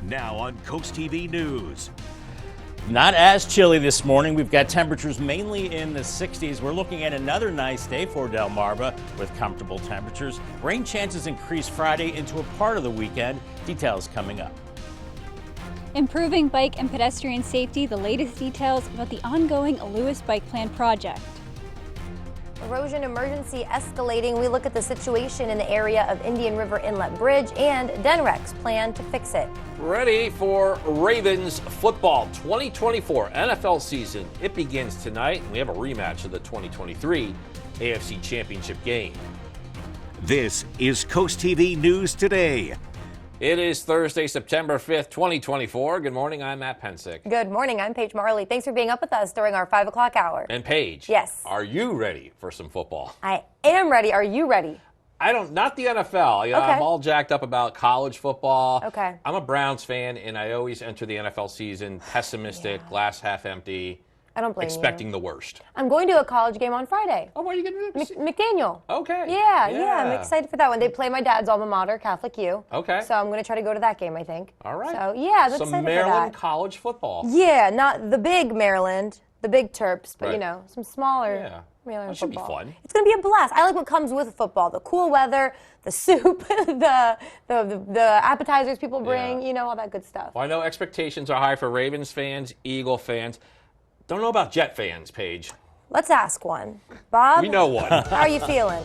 Now on CoastTV News. Not as chilly this morning. We've got temperatures mainly in the 60s. We're looking at another nice day for Delmarva with comfortable temperatures. Rain chances increase Friday into a part of the weekend. Details coming up. Improving bike and pedestrian safety, the latest details about the ongoing Lewes Bike Plan project. Erosion emergency escalating. We look at the situation in the area of Indian River Inlet Bridge and Denrec's plan to fix it. Ready for Ravens football 2024 NFL season. It begins tonight, and we have a rematch of the 2023 AFC Championship game. This is CoastTV News Today. It is Thursday, September 5th, 2024. Good morning, I'm Matt Pensick. Good morning, I'm Paige Marley. Thanks for being up with us during our 5 o'clock hour. And Paige. Yes. Are you ready for some football? I am ready. Are you ready? Not the NFL. Okay. I'm all jacked up about college football. Okay. I'm a Browns fan, and I always enter the NFL season pessimistic, glass half empty. I don't blame expecting you. the worst. I'm going to a college game on Friday. Oh, what are you going to do? McDaniel. Okay. Yeah, I'm excited for that one. They play my dad's alma mater, Catholic U. Okay. So I'm going to try to go to that game, I think. All right. So, yeah, I'm excited Some for Maryland that. college football. Yeah, not the big Maryland, the big Terps, but, Right. you know, some smaller Maryland That should football. be fun. It's going to be a blast. I like what comes with football, the cool weather, the soup, the appetizers people bring, Yeah. you know, all that good stuff. Well, I know expectations are high for Ravens fans, Eagle fans. Don't know about Jet fans, Paige. Let's ask one. Bob? We know one. How are you feeling?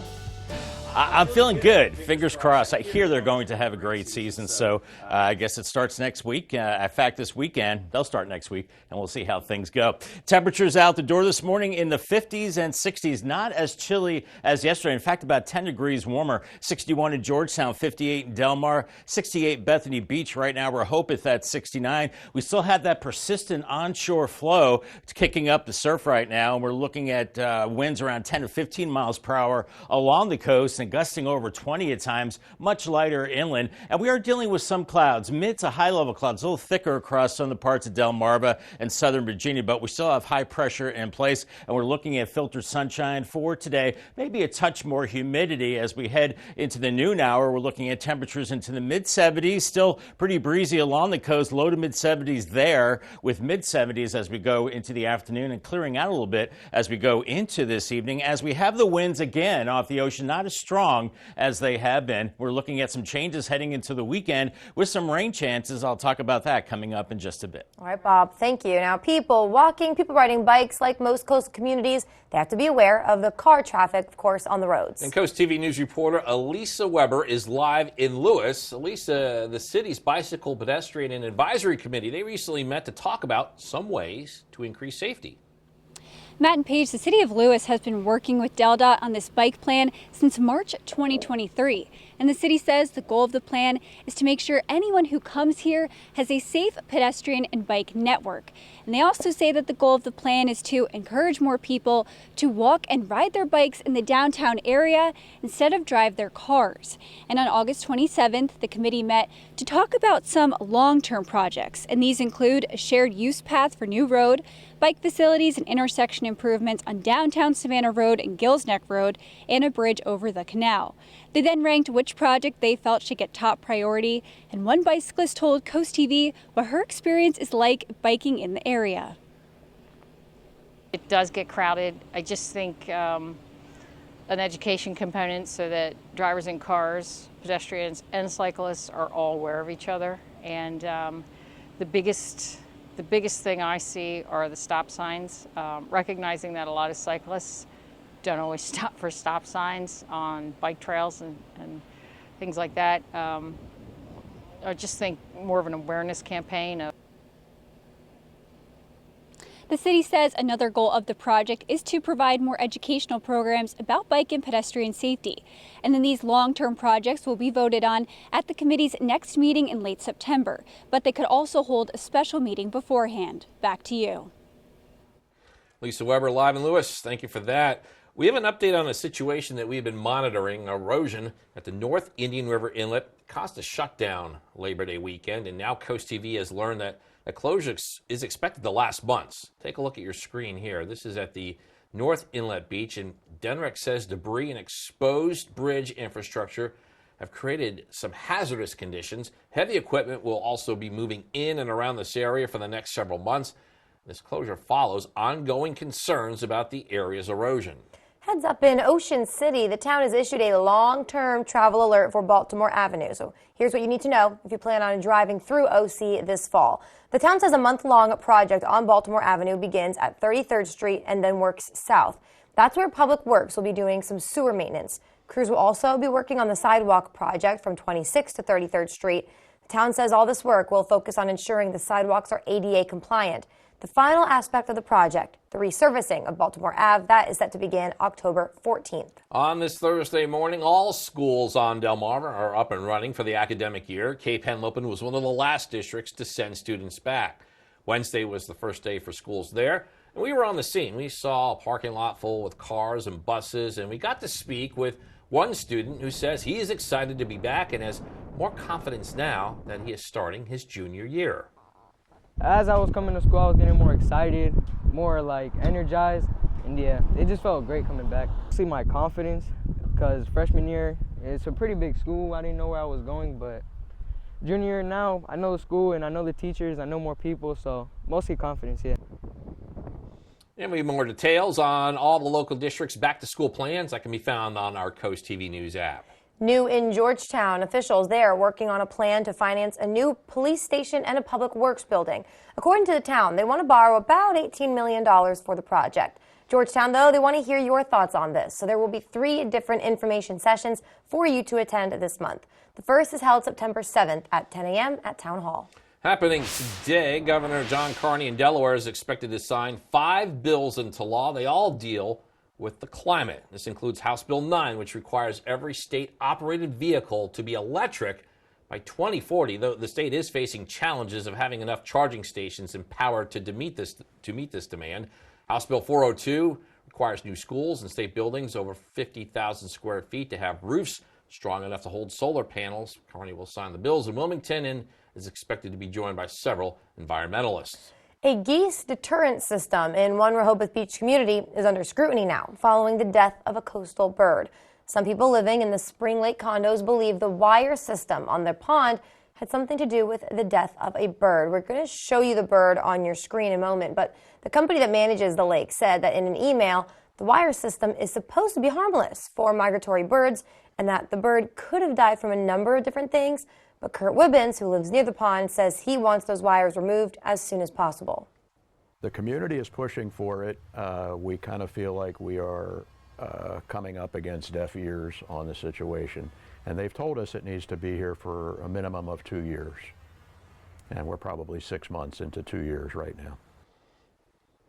I'm feeling good. Fingers crossed. I hear they're going to have a great season, so I guess it starts next week. In fact, this weekend, they'll start next week, and we'll see how things go. Temperatures out the door this morning in the 50s and 60s, not as chilly as yesterday. In fact, about 10 degrees warmer. 61 in Georgetown, 58 in Delmar, 68 Bethany Beach. Right now, we're hoping that's 69. We still have that persistent onshore flow. It's kicking up the surf right now, and we're looking at winds around 10 to 15 miles per hour along the coast, and gusting over 20 at times, much lighter inland. And we are dealing with some clouds, mid to high level clouds, a little thicker across some of the parts of Delmarva and southern Virginia, but we still have high pressure in place, and we're looking at filtered sunshine for today, maybe a touch more humidity as we head into the noon hour. We're looking at temperatures into the mid 70s, still pretty breezy along the coast, low to mid 70s there, with mid 70s as we go into the afternoon, and clearing out a little bit as we go into this evening, as we have the winds again off the ocean, not as strong as they have been. We're looking at some changes heading into the weekend with some rain chances. I'll talk about that coming up in just a bit. All right, Bob, thank you. Now, people walking, people riding bikes, like most coastal communities, they have to be aware of the car traffic, of course, on the roads. And Coast TV News reporter Elisa Weber is live in Lewes. Elisa, the city's Bicycle, Pedestrian, and Advisory Committee, they recently met to talk about some ways to increase safety. Matt and Paige, the city of Lewes has been working with DelDOT on this bike plan since March 2023. And the city says the goal of the plan is to make sure anyone who comes here has a safe pedestrian and bike network. And they also say that the goal of the plan is to encourage more people to walk and ride their bikes in the downtown area instead of drive their cars. And on August 27th, the committee met to talk about some long-term projects. And these include a shared use path for New Road, bike facilities and intersection improvements on downtown Savannah Road and Gills Neck Road, and a bridge over the canal. They then ranked which project they felt should get top priority, and one bicyclist told Coast TV what her experience is like biking in the area. It does get crowded. I just think an education component so that drivers in cars, pedestrians, and cyclists are all aware of each other. And the biggest thing I see are the stop signs, recognizing that a lot of cyclists don't always stop for stop signs on bike trails and things like that. I just think more of an awareness campaign of. The city says another goal of the project is to provide more educational programs about bike and pedestrian safety. And then these long-term projects will be voted on at the committee's next meeting in late September. But they could also hold a special meeting beforehand. Back to you. Lisa Weber live in Lewes. Thank you for that. We have an update on a situation that we've been monitoring, erosion at the North Indian River Inlet. Caused a shutdown Labor Day weekend, and now Coast TV has learned that a closure is expected to last months. Take a look at your screen here. This is at the North Inlet Beach, and Denrec says debris and exposed bridge infrastructure have created some hazardous conditions. Heavy equipment will also be moving in and around this area for the next several months. This closure follows ongoing concerns about the area's erosion. Heads up in Ocean City, the town has issued a long-term travel alert for Baltimore Avenue. So here's what you need to know if you plan on driving through OC this fall. The town says a month-long project on Baltimore Avenue begins at 33rd Street and then works south. That's where Public Works will be doing some sewer maintenance. Crews will also be working on the sidewalk project from 26th to 33rd Street. The town says all this work will focus on ensuring the sidewalks are ADA compliant. The final aspect of the project, the resurfacing of Baltimore Ave, that is set to begin October 14th. On this Thursday morning, all schools on Delmarva are up and running for the academic year. Cape Henlopen was one of the last districts to send students back. Wednesday was the first day for schools there, and we were on the scene. We saw a parking lot full with cars and buses, and we got to speak with one student who says he is excited to be back and has more confidence now that he is starting his junior year. As I was coming to school, I was getting more excited, more like energized, and yeah, it just felt great coming back. See my confidence, because freshman year, it's a pretty big school. I didn't know where I was going, but junior year now, I know the school and I know the teachers, I know more people, so mostly confidence, yeah. And we have more details on all the local districts' back-to-school plans that can be found on our CoastTV News app. New in Georgetown, officials there are working on a plan to finance a new police station and a public works building. According to the town, they want to borrow about $18 million for the project. Georgetown, though, they want to hear your thoughts on this. So there will be 3 different information sessions for you to attend this month. The first is held September 7th at 10 a.m. at Town Hall. Happening today, Governor John Carney in Delaware is expected to sign 5 bills into law. They all deal with the climate. This includes House Bill 9, which requires every state-operated vehicle to be electric by 2040, though the state is facing challenges of having enough charging stations and power to meet this demand. House Bill 402 requires new schools and state buildings over 50,000 square feet to have roofs strong enough to hold solar panels. Carney will sign the bills in Wilmington and is expected to be joined by several environmentalists. A geese deterrent system in one Rehoboth Beach community is under scrutiny now, following the death of a coastal bird. Some people living in the Spring Lake condos believe the wire system on their pond had something to do with the death of a bird. We're going to show you the bird on your screen in a moment, but the company that manages the lake said that in an email, the wire system is supposed to be harmless for migratory birds and that the bird could have died from a number of different things. But Kurt Wibbins, who lives near the pond, says he wants those wires removed as soon as possible. The community is pushing for it. We kind of feel like we are coming up against deaf ears on the situation. And they've told us it needs to be here for a minimum of 2 years. And we're probably 6 months into 2 years right now.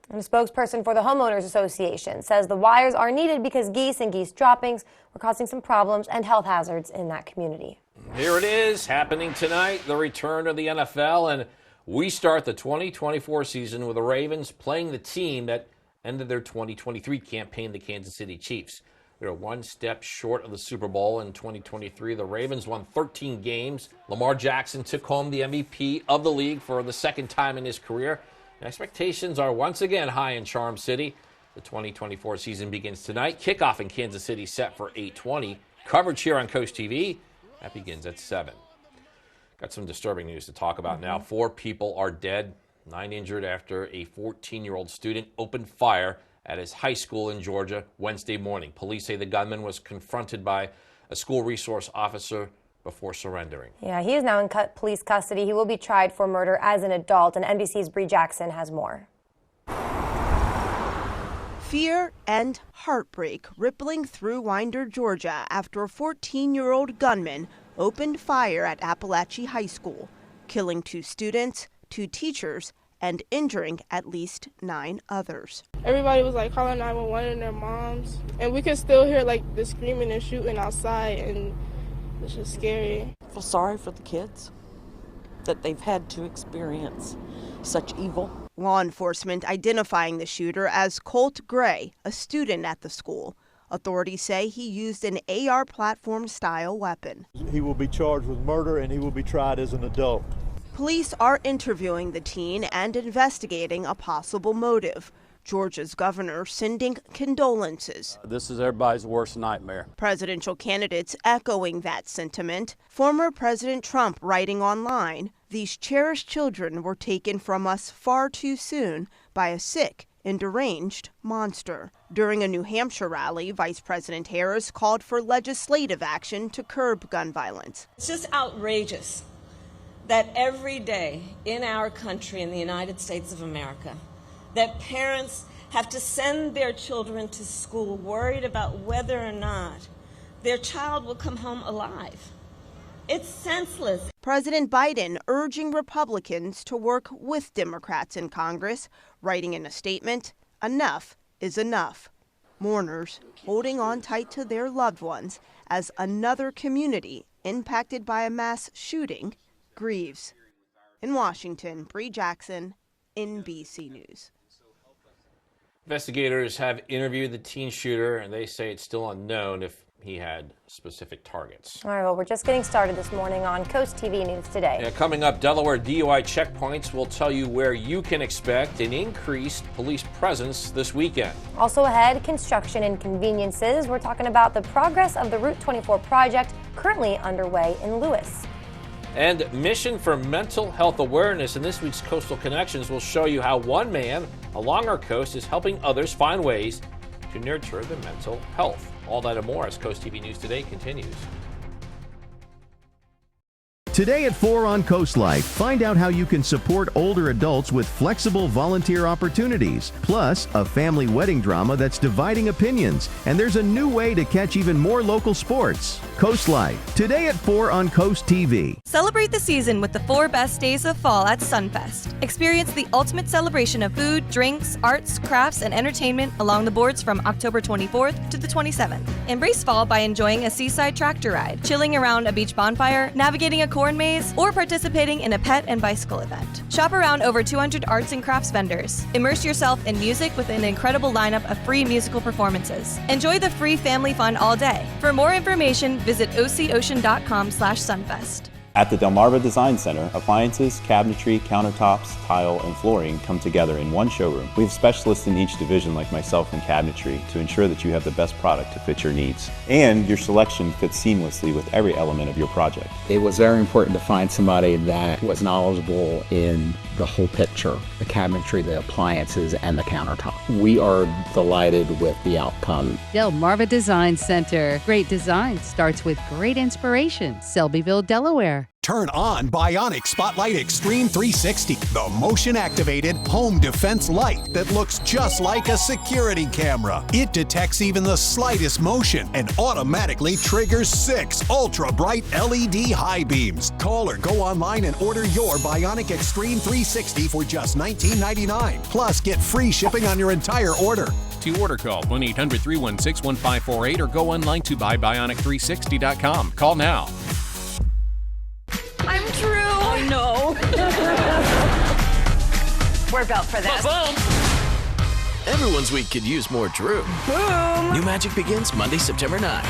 And a spokesperson for the Homeowners Association says the wires are needed because geese and geese droppings were causing some problems and health hazards in that community. Here it is, happening tonight, the return of the NFL, and we start the 2024 season with the Ravens playing the team that ended their 2023 campaign, the Kansas City Chiefs. They're one step short of the Super Bowl in 2023. The Ravens won 13 games. Lamar Jackson took home the MVP of the league for the second time in his career. And expectations are once again high in Charm City. The 2024 season begins tonight. Kickoff in Kansas City set for 8:20. Coverage here on CoastTV. That begins at 7. Got some disturbing news to talk about now. 4 people are dead, 9 injured after a 14-year-old student opened fire at his high school in Georgia Wednesday morning. Police say the gunman was confronted by a school resource officer before surrendering. Yeah, he is now in police custody. He will be tried for murder as an adult, and NBC's Bree Jackson has more. Fear and heartbreak rippling through Winder, Georgia, after a 14-year-old gunman opened fire at Appalachia High School, killing 2 students, 2 teachers, and injuring at least 9 others. Everybody was like calling 911 and their moms, and we could still hear like the screaming and shooting outside, and it's just scary. I feel sorry for the kids that they've had to experience such evil. Law enforcement identifying the shooter as Colt Gray, a student at the school. Authorities say he used an AR platform-style weapon. He will be charged with murder and he will be tried as an adult. Police are interviewing the teen and investigating a possible motive. Georgia's governor sending condolences. This is everybody's worst nightmare. Presidential candidates echoing that sentiment. Former President Trump writing online, "These cherished children were taken from us far too soon by a sick and deranged monster." During a New Hampshire rally, Vice President Harris called for legislative action to curb gun violence. It's just outrageous that every day in our country, in the United States of America, that parents have to send their children to school worried about whether or not their child will come home alive. It's senseless. President Biden urging Republicans to work with Democrats in Congress, writing in a statement, "Enough is enough." Mourners holding on tight to their loved ones as another community impacted by a mass shooting grieves. In Washington, Bree Jackson, NBC News. Investigators have interviewed the teen shooter, and they say it's still unknown if he had specific targets. All right, well, we're just getting started this morning on Coast TV News Today. Yeah, coming up, Delaware DUI checkpoints will tell you where you can expect an increased police presence this weekend. Also ahead, construction and conveniences. We're talking about the progress of the Route 24 project currently underway in Lewes. And Mission for Mental Health Awareness in this week's Coastal Connections will show you how one man along our coast is helping others find ways to nurture their mental health. All that and more as Coast TV News Today continues. Today at 4 on Coast Life, find out how you can support older adults with flexible volunteer opportunities, plus a family wedding drama that's dividing opinions, and there's a new way to catch even more local sports. Coast Life, today at 4 on Coast TV. Celebrate the season with the 4 best days of fall at Sunfest. Experience the ultimate celebration of food, drinks, arts, crafts, and entertainment along the boards from October 24th to the 27th. Embrace fall by enjoying a seaside tractor ride, chilling around a beach bonfire, navigating a corn maze, or participating in a pet and bicycle event. Shop around over 200 arts and crafts vendors. Immerse yourself in music with an incredible lineup of free musical performances. Enjoy the free family fun all day. For more information, visit ococean.com/sunfest. At the Delmarva Design Center, appliances, cabinetry, countertops, tile, and flooring come together in one showroom. We have specialists in each division like myself in cabinetry to ensure that you have the best product to fit your needs. And your selection fits seamlessly with every element of your project. It was very important to find somebody that was knowledgeable in the whole picture, the cabinetry, the appliances, and the countertop. We are delighted with the outcome. Delmarva Design Center. Great design starts with great inspiration. Selbyville, Delaware. Turn on Bionic Spotlight Extreme 360, the motion-activated home defense light that looks just like a security camera. It detects even the slightest motion and automatically triggers 6 ultra-bright LED high beams. Call or go online and order your Bionic Extreme 360 for just $19.99. Plus, get free shipping on your entire order. To order, call 1-800-316-1548 or go online to buybionic360.com. Call now. I'm Drew. Oh no. We're built for this. Everyone's week could use more Drew. Boom. New Magic begins Monday, September 9th.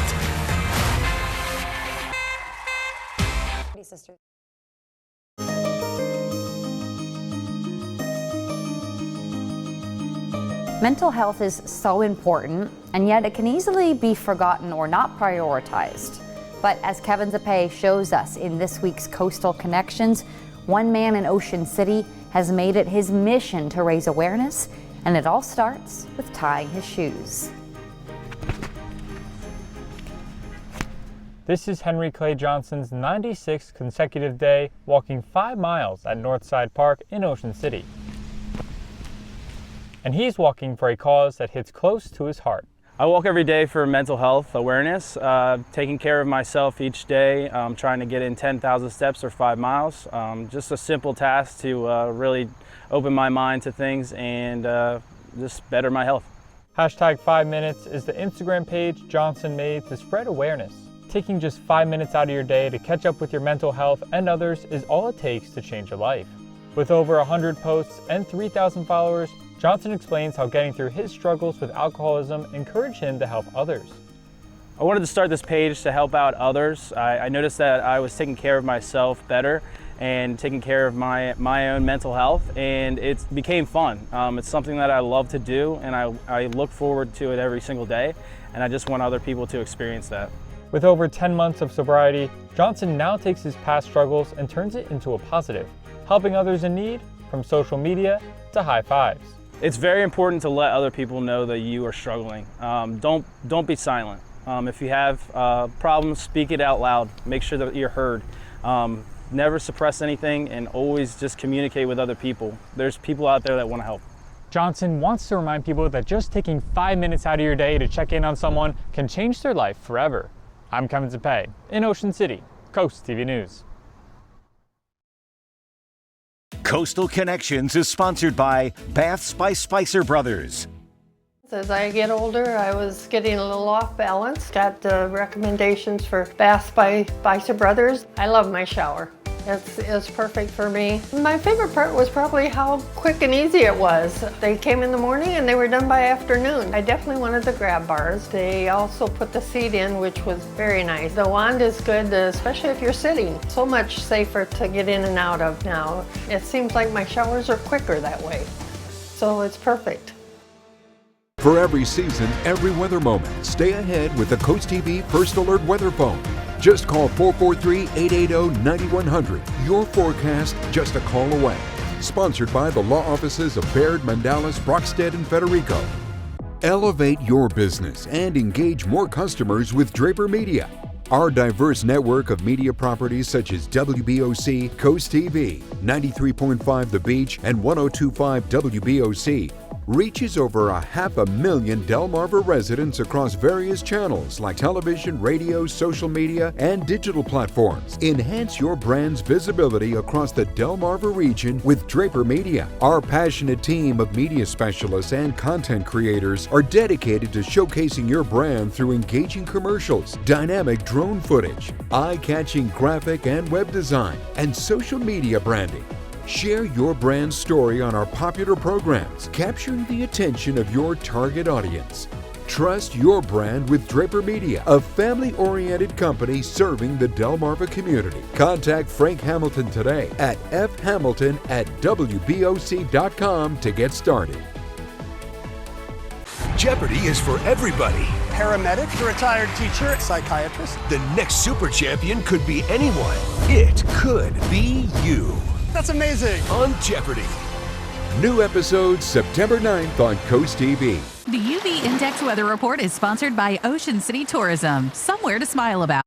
Mental health is so important, and yet it can easily be forgotten or not prioritized. But as Kevin Zapay shows us in this week's Coastal Connections, one man in Ocean City has made it his mission to raise awareness, and it all starts with tying his shoes. This is Henry Clay Johnson's 96th consecutive day walking 5 miles at Northside Park in Ocean City. And he's walking for a cause that hits close to his heart. I walk every day for mental health awareness, taking care of myself each day, trying to get in 10,000 steps or 5 miles. Just a simple task to really open my mind to things and just better my health. Hashtag 5 minutes is the Instagram page Johnson made to spread awareness. Taking just 5 minutes out of your day to catch up with your mental health and others is all it takes to change your life. With over 100 posts and 3,000 followers, Johnson explains how getting through his struggles with alcoholism encouraged him to help others. I wanted to start this page to help out others. I noticed that I was taking care of myself better, and taking care of my own mental health, and it became fun. It's something that I love to do, and I look forward to it every single day, and I just want other people to experience that. With over 10 months of sobriety, Johnson now takes his past struggles and turns it into a positive, helping others in need, from social media to high fives. It's very important to let other people know that you are struggling. Don't be silent. If you have problems, speak it out loud. Make sure that you're heard. Never suppress anything, and always just communicate with other people. There's people out there that want to help. Johnson wants to remind people that just taking 5 minutes out of your day to check in on someone can change their life forever. I'm Kevin Zapay in Ocean City, Coast TV News. Coastal Connections is sponsored by Baths by Spicer Brothers. As I get older, I was getting a little off balance. Got the recommendations for Baths by Spicer Brothers. I love my shower. It's perfect for me. My favorite part was probably how quick and easy it was. They came in the morning and they were done by afternoon. I definitely wanted the grab bars. They also put the seat in, which was very nice. The wand is good, especially if you're sitting. So much safer to get in and out of now. It seems like my showers are quicker that way. So it's perfect. For every season, every weather moment, stay ahead with the CoastTV First Alert Weather Phone. Just call 443-880-9100. Your forecast just a call away. Sponsored by the law offices of Baird, Mandalas, Brockstead, and Federico. Elevate your business and engage more customers with Draper Media. Our diverse network of media properties such as WBOC, Coast TV, 93.5 The Beach, and 102.5 WBOC reaches over 500,000 Delmarva residents across various channels like television, radio, social media, and digital platforms. Enhance your brand's visibility across the Delmarva region with Draper Media. Our passionate team of media specialists and content creators are dedicated to showcasing your brand through engaging commercials, dynamic drone footage, eye-catching graphic and web design, and social media branding. Share your brand story on our popular programs, capturing the attention of your target audience. Trust your brand with Draper Media, a family-oriented company serving the Delmarva community. Contact Frank Hamilton today at fhamilton@wboc.com to get started. Jeopardy is for everybody. Paramedic, a retired teacher, psychiatrist. The next super champion could be anyone. It could be you. That's amazing. On Jeopardy! New episodes September 9th on Coast TV. The UV Index Weather Report is sponsored by Ocean City Tourism. Somewhere to smile about.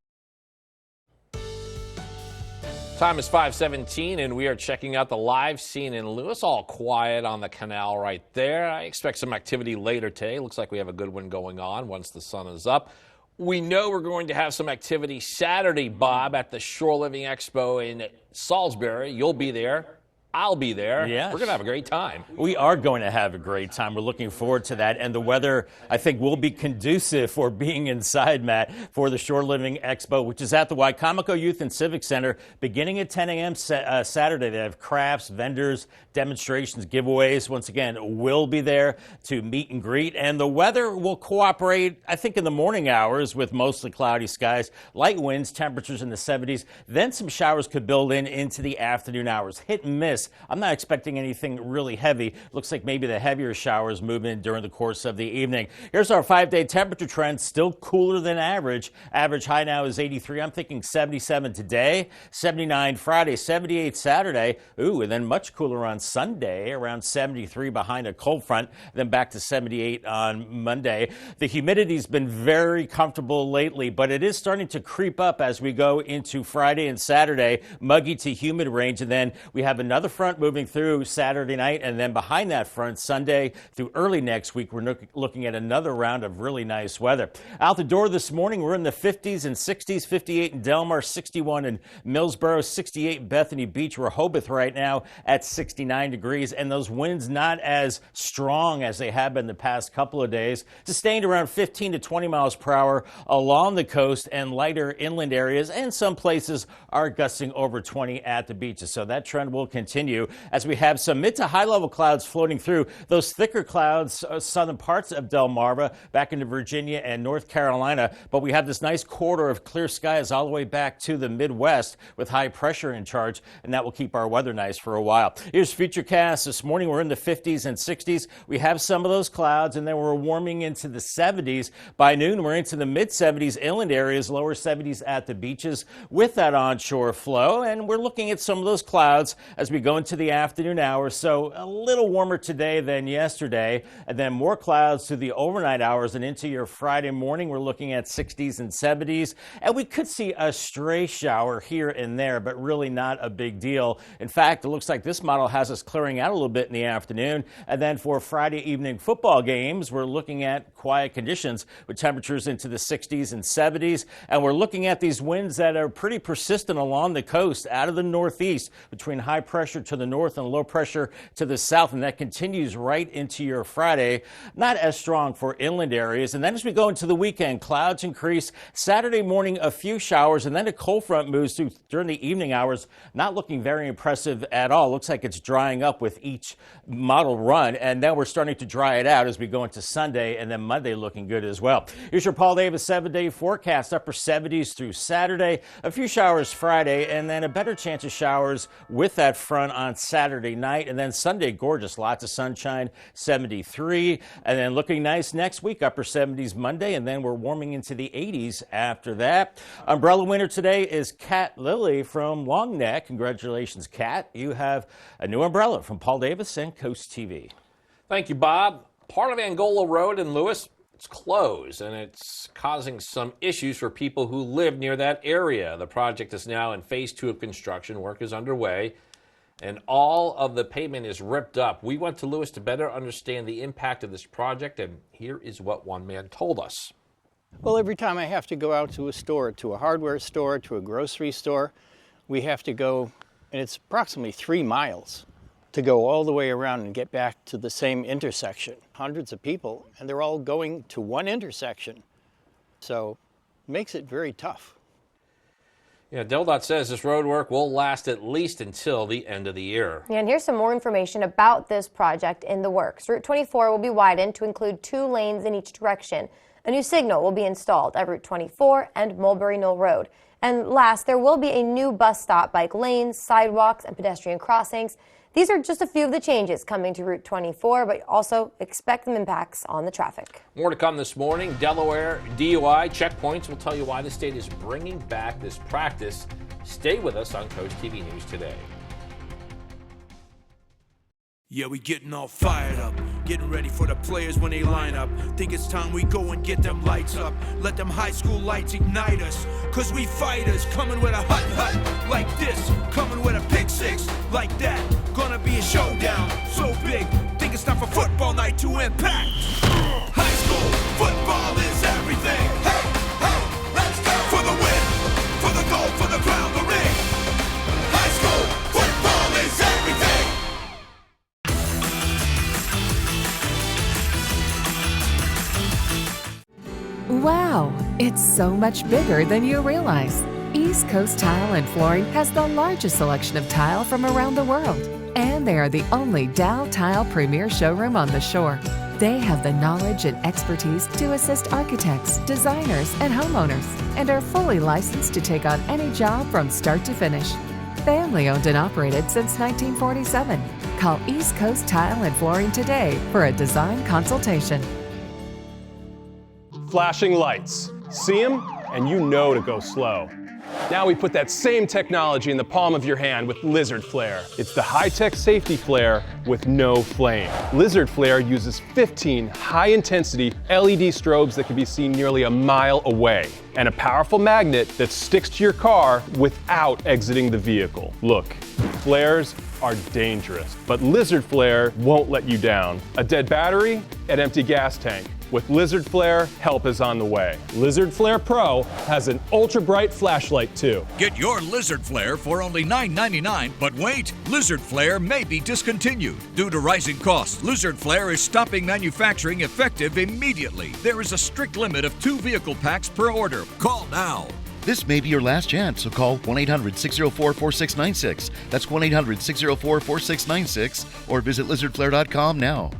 Time is 5:17, and we are checking out the live scene in Lewes. All quiet on the canal right there. I expect some activity later today. Looks like we have a good one going on once the sun is up. We know we're going to have some activity Saturday, Bob, at the Shore Living Expo in Salisbury. You'll be there. I'll be there. Yes. We're going to have a great time. We are going to have a great time. We're looking forward to that. And the weather, I think, will be conducive for being inside, Matt, for the Shore Living Expo, which is at the Wicomico Youth and Civic Center beginning at 10 a.m. Saturday. They have crafts, vendors, demonstrations, giveaways. Once again, we'll be there to meet and greet. And the weather will cooperate, I think, in the morning hours with mostly cloudy skies, light winds, temperatures in the 70s. Then some showers could build into the afternoon hours. Hit and miss. I'm not expecting anything really heavy. Looks like maybe the heavier showers move in during the course of the evening. Here's our 5-day temperature trend. Still cooler than average. Average high now is 83. I'm thinking 77 today, 79 Friday, 78 Saturday. Ooh, and then much cooler on Sunday, around 73 behind a cold front, then back to 78 on Monday. The humidity's been very comfortable lately, but it is starting to creep up as we go into Friday and Saturday. Muggy to humid range, and then we have another front moving through Saturday night, and then behind that front Sunday through early next week, we're looking at another round of really nice weather. Out the door this morning, we're in the 50s and 60s, 58 in Delmar, 61 in Millsboro, 68 in Bethany Beach. Rehoboth right now at 69 degrees, and those winds not as strong as they have been the past couple of days. Sustained around 15 to 20 miles per hour along the coast and lighter inland areas, and some places are gusting over 20 at the beaches. So that trend will continue. continue as we have some mid to high level clouds floating through. Those thicker clouds, southern parts of Delmarva, back into Virginia and North Carolina. But we have this nice corridor of clear skies all the way back to the Midwest with high pressure in charge, and that will keep our weather nice for a while. Here's Futurecast. This morning we're in the 50s and 60s. We have some of those clouds, and then we're warming into the 70s. By noon, we're into the mid-70s inland areas, lower 70s at the beaches with that onshore flow. And we're looking at some of those clouds as we go into the afternoon hours. So a little warmer today than yesterday, and then more clouds through the overnight hours and into your Friday morning. We're looking at 60s and 70s, and we could see a stray shower here and there, but really not a big deal. In fact, it looks like this model has us clearing out a little bit in the afternoon. And then for Friday evening football games, we're looking at quiet conditions with temperatures into the 60s and 70s. And we're looking at these winds that are pretty persistent along the coast out of the northeast between high pressure to the north and low pressure to the south. And that continues right into your Friday. Not as strong for inland areas. And then as we go into the weekend, clouds increase. Saturday morning, a few showers, and then a cold front moves through during the evening hours. Not looking very impressive at all. Looks like it's drying up with each model run, and then we're starting to dry it out as we go into Sunday, and then Monday looking good as well. Here's your Paul Davis 7-day forecast. Upper 70s through Saturday, a few showers Friday, and then a better chance of showers with that front on Saturday night, and then Sunday gorgeous, lots of sunshine, 73, and then looking nice next week, upper 70s Monday, and then we're warming into the 80s after that. Umbrella winner today is Kat Lilly from Long Neck. Congratulations, Kat. You have a new umbrella from Paul Davis and CoastTV. Thank you, Bob. Part of Angola Road in Lewes, it's closed, and it's causing some issues for people who live near that area. The project is now in phase 2 of construction. Work is underway, and all of the pavement is ripped up. We went to Lewes to better understand the impact of this project, and here is what one man told us. Well, every time I have to go out to a store, to a hardware store, to a grocery store, we have to go, and it's approximately 3 miles to go all the way around and get back to the same intersection. Hundreds of people, and they're all going to one intersection. So it makes it very tough. Yeah, DelDOT says this road work will last at least until the end of the year. And here's some more information about this project in the works. Route 24 will be widened to include 2 lanes in each direction. A new signal will be installed at Route 24 and Mulberry Knoll Road. And last, there will be a new bus stop, bike lanes, sidewalks, and pedestrian crossings. These are just a few of the changes coming to Route 24, but also expect some impacts on the traffic. More to come this morning. Delaware DUI checkpoints will tell you why the state is bringing back this practice. Stay with us on Coast TV News Today. Yeah, we getting all fired up, getting ready for the players when they line up. Think it's time we go and get them lights up. Let them high school lights ignite us. Cause we fighters, coming with a hut like this. Coming with a pick six like that. Gonna be a showdown so big. Think it's time for football night to impact. High school football is everything. Hey, hey, let's go. For the win, for the gold, for the crown, the ring. High school football is everything. Wow, it's so much bigger than you realize. East Coast Tile and Flooring has the largest selection of tile from around the world. And they are the only Dow Tile Premier showroom on the shore. They have the knowledge and expertise to assist architects, designers, and homeowners, and are fully licensed to take on any job from start to finish. Family owned and operated since 1947. Call East Coast Tile and Flooring today for a design consultation. Flashing lights. See them, and you know to go slow. Now we put that same technology in the palm of your hand with Lizard Flare. It's the high-tech safety flare with no flame. Lizard Flare uses 15 high-intensity LED strobes that can be seen nearly a mile away, and a powerful magnet that sticks to your car without exiting the vehicle. Look, flares are dangerous, but Lizard Flare won't let you down. A dead battery, an empty gas tank. With Lizard Flare, help is on the way. Lizard Flare Pro has an ultra-bright flashlight too. Get your Lizard Flare for only $9.99, but wait, Lizard Flare may be discontinued. Due to rising costs, Lizard Flare is stopping manufacturing effective immediately. There is a strict limit of 2 vehicle packs per order. Call now. This may be your last chance, so call 1-800-604-4696. That's 1-800-604-4696 or visit lizardflare.com now.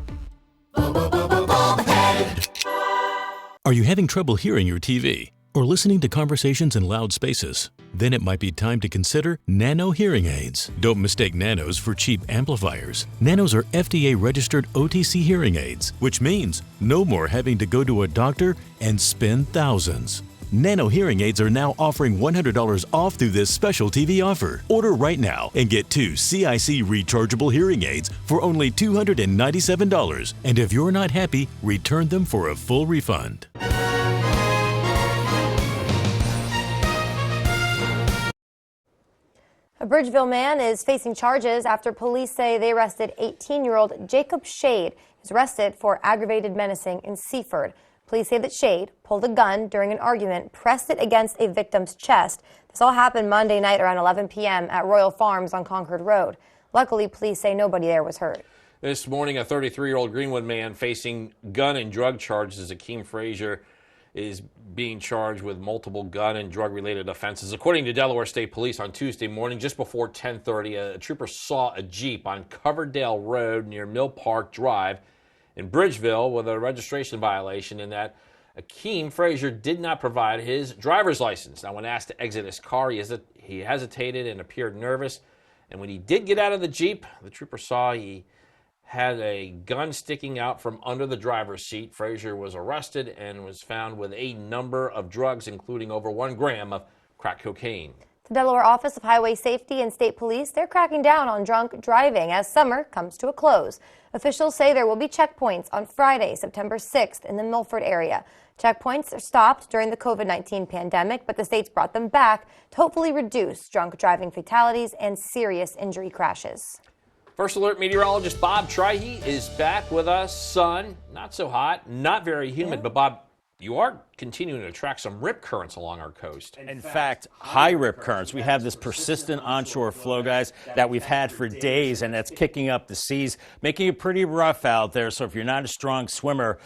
Are you having trouble hearing your TV or listening to conversations in loud spaces? Then it might be time to consider Nano hearing aids. Don't mistake Nanos for cheap amplifiers. Nanos are FDA-registered OTC hearing aids, which means no more having to go to a doctor and spend thousands. Nano hearing aids are now offering $100 off through this special TV offer. Order right now and get 2 CIC rechargeable hearing aids for only $297. And if you're not happy, return them for a full refund. A Bridgeville man is facing charges after police say they arrested 18-year-old Jacob Shade. He was arrested for aggravated menacing in Seaford. Police say that Shade pulled a gun during an argument, pressed it against a victim's chest. This all happened Monday night around 11 p.m. at Royal Farms on Concord Road. Luckily, police say nobody there was hurt. This morning, a 33-year-old Greenwood man facing gun and drug charges. Akeem Frazier is being charged with multiple gun and drug-related offenses. According to Delaware State Police, on Tuesday morning, just before 10:30, a trooper saw a Jeep on Coverdale Road near Mill Park Drive in Bridgeville with a registration violation in that Akeem Frazier did not provide his driver's license. Now, when asked to exit his car, he hesitated and appeared nervous. And when he did get out of the Jeep, the trooper saw he had a gun sticking out from under the driver's seat. Frazier was arrested and was found with a number of drugs, including over 1 gram of crack cocaine. The Delaware Office of Highway Safety and State Police, they're cracking down on drunk driving as summer comes to a close. Officials say there will be checkpoints on Friday, September 6th in the Milford area. Checkpoints are stopped during the COVID-19 pandemic, but the state's brought them back to hopefully reduce drunk driving fatalities and serious injury crashes. First Alert meteorologist Bob Trihey is back with us. Sun, not so hot, not very humid, but Bob, you are continuing to track some rip currents along our coast. In fact, high rip currents. We have this persistent onshore flow, guys, that we've had for days, and that's kicking up the seas, making it pretty rough out there. So if you're not a strong swimmer,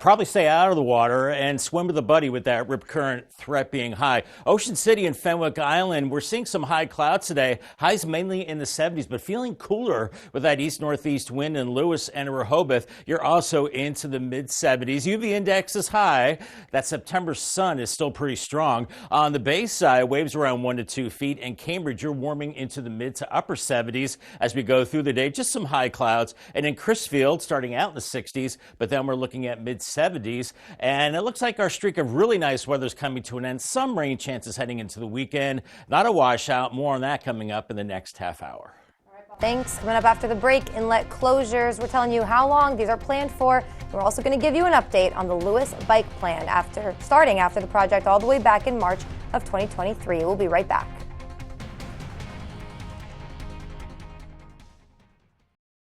probably stay out of the water and swim with a buddy with that rip current threat being high. Ocean City and Fenwick Island, we're seeing some high clouds today. Highs mainly in the 70s, but feeling cooler with that east-northeast wind in Lewes and Rehoboth. You're also into the mid-70s. UV index is high. That September sun is still pretty strong. On the bay side, waves around 1 to 2 feet, and Cambridge, you're warming into the mid to upper 70s as we go through the day. Just some high clouds. And in Crisfield, starting out in the 60s, but then we're looking at mid 70s. And it looks like our streak of really nice weather is coming to an end. Some rain chances heading into the weekend. Not a washout. More on that coming up in the next half hour. Thanks. Coming up after the break, inlet closures. We're telling you how long these are planned for. We're also going to give you an update on the Lewes bike plan starting after the project all the way back in March of 2023. We'll be right back.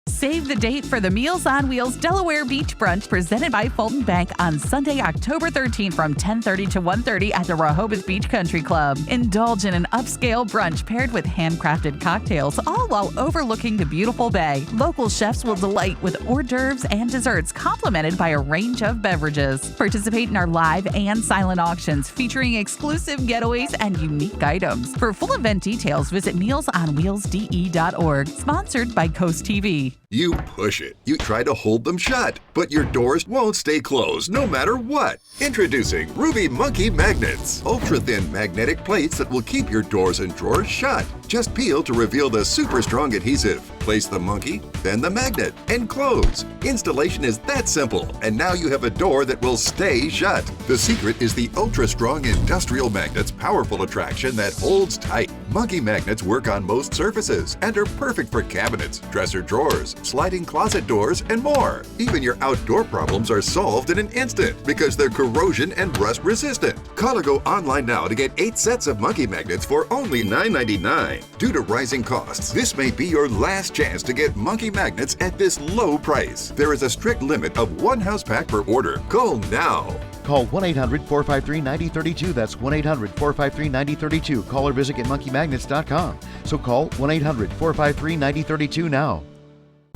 Save the date for the Meals on Wheels Delaware Beach Brunch presented by Fulton Bank on Sunday, October 13th from 10:30 to 1:30 at the Rehoboth Beach Country Club. Indulge in an upscale brunch paired with handcrafted cocktails, all while overlooking the beautiful bay. Local chefs will delight with hors d'oeuvres and desserts complemented by a range of beverages. Participate in our live and silent auctions featuring exclusive getaways and unique items. For full event details, visit mealsonwheelsde.org. Sponsored by CoastTV. You push it. You try to hold them shut, but your doors won't stay closed no matter what. Introducing Ruby Monkey Magnets. Ultra-thin magnetic plates that will keep your doors and drawers shut. Just peel to reveal the super strong adhesive. Place the monkey, then the magnet, and close. Installation is that simple, and now you have a door that will stay shut. The secret is the ultra-strong industrial magnet's powerful attraction that holds tight. Monkey magnets work on most surfaces and are perfect for cabinets, dresser drawers, sliding closet doors, and more. Even your outdoor problems are solved in an instant because they're corrosion and rust resistant. Call or go online now to get 8 sets of monkey magnets for only $9.99. Due to rising costs, this may be your last chance to get monkey magnets at this low price. There is a strict limit of 1 house pack per order. Call now. Call 1-800-453-9032. That's 1-800-453-9032. Call or visit getmonkeymagnets.com. So call 1-800-453-9032 now.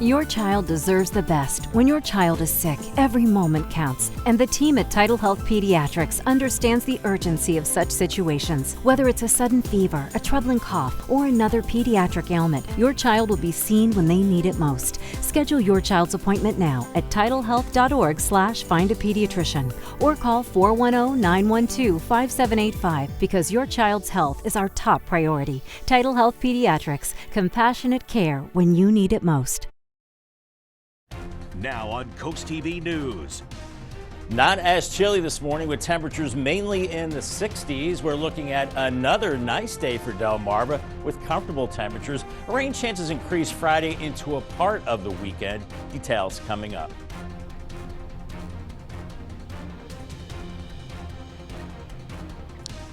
Your child deserves the best. When your child is sick, every moment counts. And the team at Tidal Health Pediatrics understands the urgency of such situations. Whether it's a sudden fever, a troubling cough, or another pediatric ailment, your child will be seen when they need it most. Schedule your child's appointment now at tidalhealth.org/findapediatrician or call 410-912-5785 because your child's health is our top priority. Tidal Health Pediatrics, compassionate care when you need it most. Now on CoastTV News. Not as chilly this morning with temperatures mainly in the 60s. We're looking at another nice day for Delmarva with comfortable temperatures. Rain chances increase Friday into a part of the weekend. Details coming up.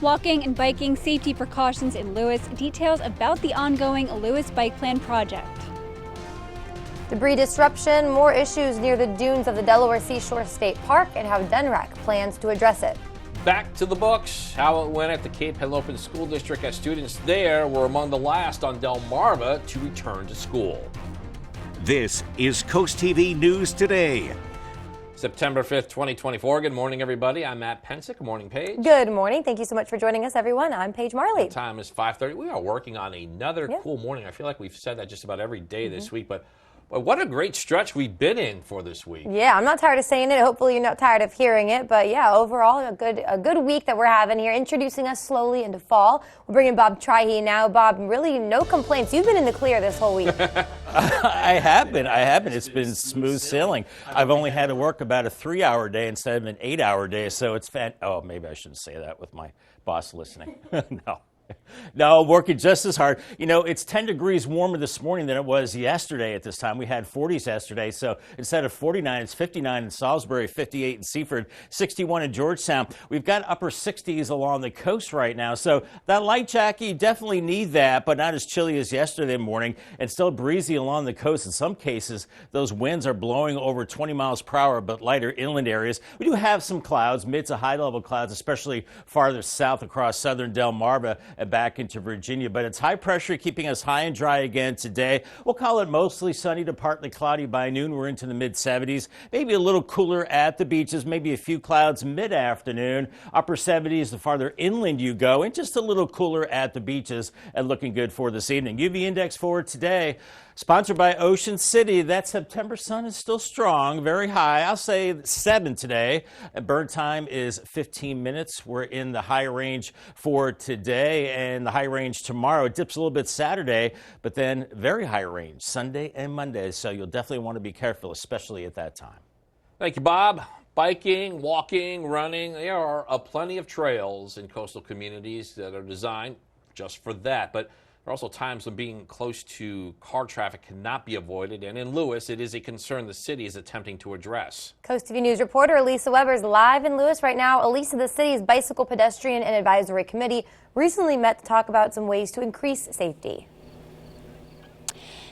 Walking and biking safety precautions in Lewes. Details about the ongoing Lewes Bike Plan project. Debris disruption, more issues near the dunes of the Delaware Seashore State Park, and how DENRAC plans to address it. Back to the books. How it went at the Cape Henlopen School District as students there were among the last on Delmarva to return to school. This is CoastTV News Today. September 5th, 2024. Good morning, everybody. I'm Matt Pensick. Good morning, Paige. Good morning. Thank you so much for joining us, everyone. I'm Paige Marley. The time is 5:30. We are working on another cool morning. I feel like we've said that just about every day this week, but what a great stretch we've been in for this week. Yeah, I'm not tired of saying it. Hopefully you're not tired of hearing it. But yeah, overall, a good week that we're having here, introducing us slowly into fall. We'll bring in Bob Trihey now. Bob, really no complaints. You've been in the clear this whole week. I have been. It's been smooth sailing. I've only had to work about a 3-hour day instead of an 8-hour day. So it's oh, maybe I shouldn't say that with my boss listening. No, working just as hard. You know, it's 10 degrees warmer this morning than it was yesterday at this time. We had 40s yesterday, so instead of 49, it's 59 in Salisbury, 58 in Seaford, 61 in Georgetown. We've got upper 60s along the coast right now, so that light jacket, you definitely need that, but not as chilly as yesterday morning, and still breezy along the coast. In some cases, those winds are blowing over 20 miles per hour, but lighter inland areas. We do have some clouds, mid to high level clouds, especially farther south across southern Delmarva and back into Virginia, but it's high pressure keeping us high and dry again today. We'll call it mostly sunny to partly cloudy by noon. We're into the mid 70s, maybe a little cooler at the beaches, maybe a few clouds mid-afternoon, upper 70s the farther inland you go, and just a little cooler at the beaches, and looking good for this evening. UV index for today, sponsored by Ocean City. That September sun is still strong, very high. I'll say 7 today. And burn time is 15 minutes. We're in the high range for today and the high range tomorrow. It dips a little bit Saturday, but then very high range Sunday and Monday. So you'll definitely want to be careful, especially at that time. Thank you, Bob. Biking, walking, running, there are plenty of trails in coastal communities that are designed just for that. But there are also times when being close to car traffic cannot be avoided, and in Lewes, it is a concern the city is attempting to address. CoastTV News reporter Elisa Weber is live in Lewes right now. Elisa, the city's Bicycle, Pedestrian, and Advisory Committee recently met to talk about some ways to increase safety.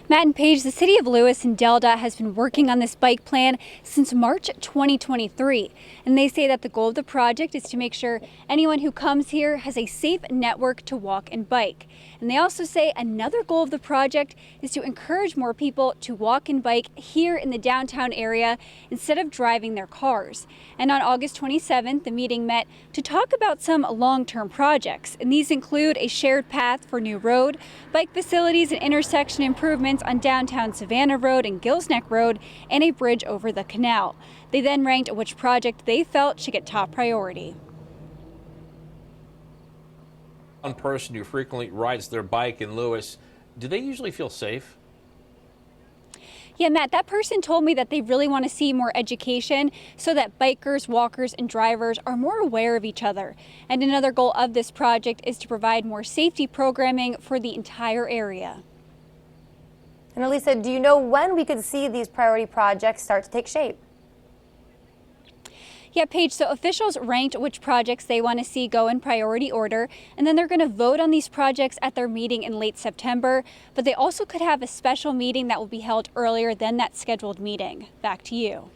Matt and Paige, the city of Lewes and Delta has been working on this bike plan since March 2023. And they say that the goal of the project is to make sure anyone who comes here has a safe network to walk and bike. And they also say another goal of the project is to encourage more people to walk and bike here in the downtown area instead of driving their cars. And on August 27th, the meeting met to talk about some long-term projects. And these include a shared path for New Road, bike facilities and intersection improvements on downtown Savannah Road and Gills Neck Road, and a bridge over the canal. They then ranked which project they felt should get top priority. One person who frequently rides their bike in Lewes, do they usually feel safe? Yeah, Matt, that person told me that they really want to see more education so that bikers, walkers, and drivers are more aware of each other. And another goal of this project is to provide more safety programming for the entire area. And Elisa, do you know when we could see these priority projects start to take shape? Yeah, Paige, so officials ranked which projects they want to see go in priority order, and then they're going to vote on these projects at their meeting in late September. But they also could have a special meeting that will be held earlier than that scheduled meeting. Back to you.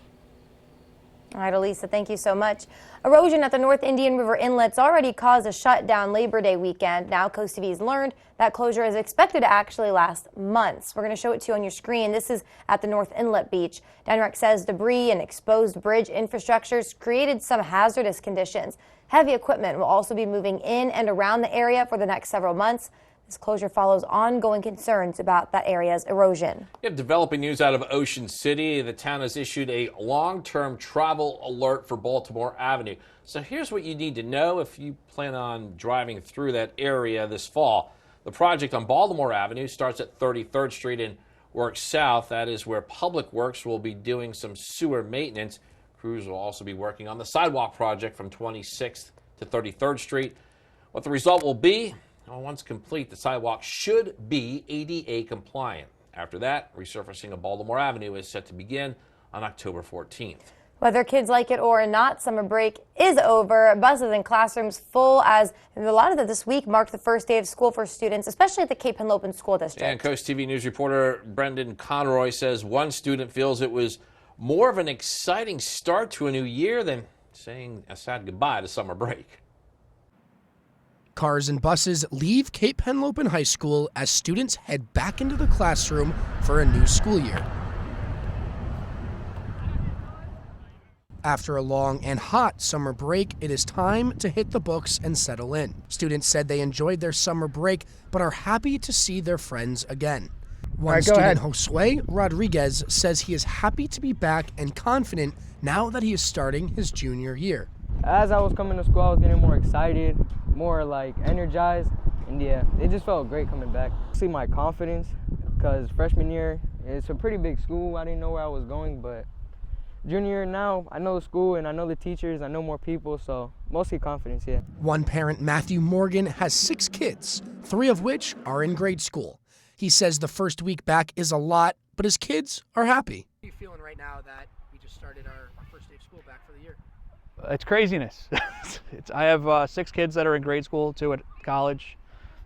All right, Elisa, thank you so much. Erosion at the North Indian River inlets already caused a shutdown Labor Day weekend. Now CoastTV has learned that closure is expected to actually last months. We're going to show it to you on your screen. This is at the North Inlet Beach. DNREC says debris and exposed bridge infrastructures created some hazardous conditions. Heavy equipment will also be moving in and around the area for the next several months. This closure follows ongoing concerns about that area's erosion. We have developing news out of Ocean City. The town has issued a long-term travel alert for Baltimore Avenue. So here's what you need to know if you plan on driving through that area this fall. The project on Baltimore Avenue starts at 33rd Street and works south. That is where Public Works will be doing some sewer maintenance. Crews will also be working on the sidewalk project from 26th to 33rd Street. What the result will be, well, once complete, the sidewalk should be ADA compliant. After that, resurfacing of Baltimore Avenue is set to begin on October 14th. Whether kids like it or not, summer break is over. Buses and classrooms full as a lot of this week marked the first day of school for students, especially at the Cape Henlopen School District. And CoastTV News reporter Brendan Conroy says one student feels it was more of an exciting start to a new year than saying a sad goodbye to summer break. Cars and buses leave Cape Henlopen High School as students head back into the classroom for a new school year. After a long and hot summer break, it is time to hit the books and settle in. Students said they enjoyed their summer break, but are happy to see their friends again. One student, Josue Rodriguez, says he is happy to be back and confident now that he is starting his junior year. As I was coming to school, I was getting more excited, more like energized, and yeah, it just felt great coming back. See my confidence, because freshman year, it's a pretty big school. I didn't know where I was going, but junior year now, I know the school and I know the teachers, I know more people, so mostly confidence, yeah. One parent, Matthew Morgan, has 6 kids, 3 of which are in grade school. He says the first week back is a lot, but his kids are happy. How are you feeling right now that we just started our first day of school back for the year? It's craziness. I have 6 kids that are in grade school, 2 at college.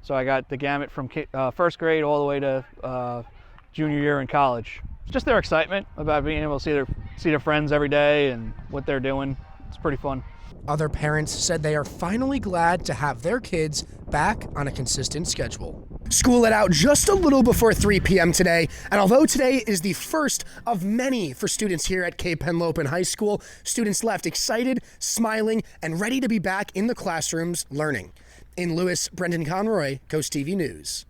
So I got the gamut from first grade all the way to junior year in college. Just their excitement about being able to see their friends every day and what they're doing. It's pretty fun. Other parents said they are finally glad to have their kids back on a consistent schedule. School let out just a little before 3 p.m. today, and although today is the first of many for students here at Cape Henlopen High School, students left excited, smiling, and ready to be back in the classrooms learning. In Lewes, Brendan Conroy, CoastTV News.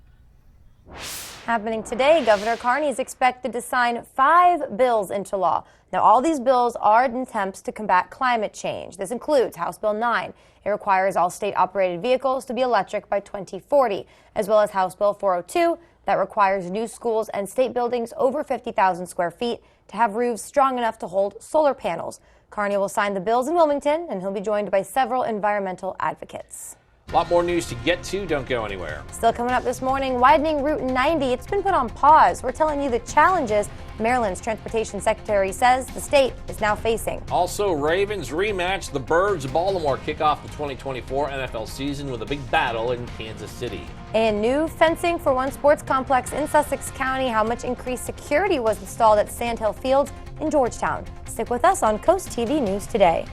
Happening today, Governor Carney is expected to sign 5 bills into law. Now, all these bills are attempts to combat climate change. This includes House Bill 9. It requires all state-operated vehicles to be electric by 2040, as well as House Bill 402 that requires new schools and state buildings over 50,000 square feet to have roofs strong enough to hold solar panels. Carney will sign the bills in Wilmington, and he'll be joined by several environmental advocates. A lot more news to get to. Don't go anywhere. Still coming up this morning, widening Route 90. It's been put on pause. We're telling you the challenges Maryland's transportation secretary says the state is now facing. Also, Ravens rematch. The Birds of Baltimore kick off the 2024 NFL season with a big battle in Kansas City. And new fencing for one sports complex in Sussex County. How much increased security was installed at Sandhill Fields in Georgetown. Stick with us on CoastTV News Today.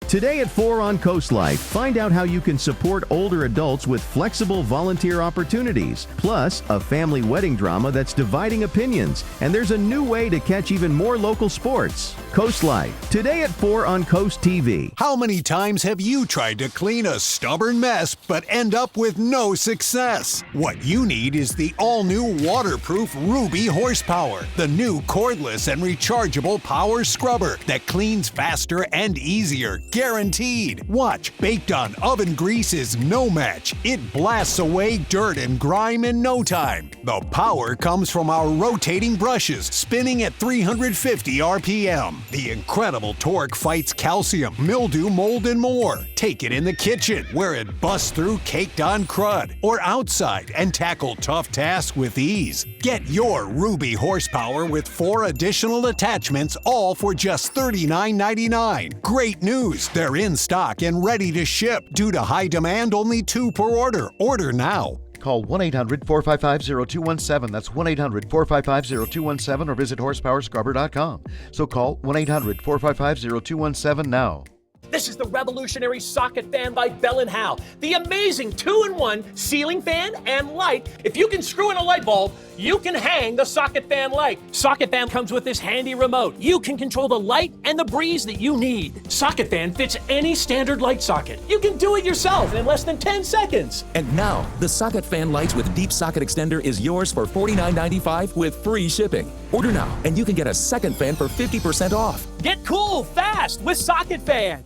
Today at 4 on Coast Life, find out how you can support older adults with flexible volunteer opportunities, plus a family wedding drama that's dividing opinions, and there's a new way to catch even more local sports. Coast Life, today at 4 on Coast TV. How many times have you tried to clean a stubborn mess but end up with no success? What you need is the all-new waterproof Ruby Horsepower, the new cordless and rechargeable power scrubber that cleans faster and easier. Guaranteed. Watch, baked on oven grease is no match. It blasts away dirt and grime in no time. The power comes from our rotating brushes, spinning at 350 RPM. The incredible torque fights calcium, mildew, mold, and more. Take it in the kitchen, where it busts through caked-on crud, or outside and tackle tough tasks with ease. Get your Ruby Horsepower with 4 additional attachments, all for just $39.99. Great news! They're in stock and ready to ship. Due to high demand, only 2 per order. Order now. call 1-800-455-0217. That's 1-800-455-0217 or visit horsepowerscrubber.com. So call 1-800-455-0217 now. This is the revolutionary socket fan by Bell & Howell. The amazing 2-in-1 ceiling fan and light. If you can screw in a light bulb, you can hang the socket fan light. Socket fan comes with this handy remote. You can control the light and the breeze that you need. Socket fan fits any standard light socket. You can do it yourself in less than 10 seconds. And now, the socket fan lights with deep socket extender is yours for $49.95 with free shipping. Order now, and you can get a second fan for 50% off. Get cool fast with Socket Fan.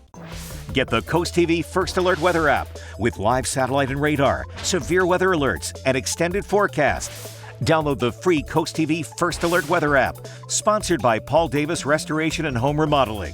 Get the CoastTV First Alert weather app with live satellite and radar, severe weather alerts, and extended forecast. Download the free CoastTV First Alert weather app, sponsored by Paul Davis Restoration and Home Remodeling.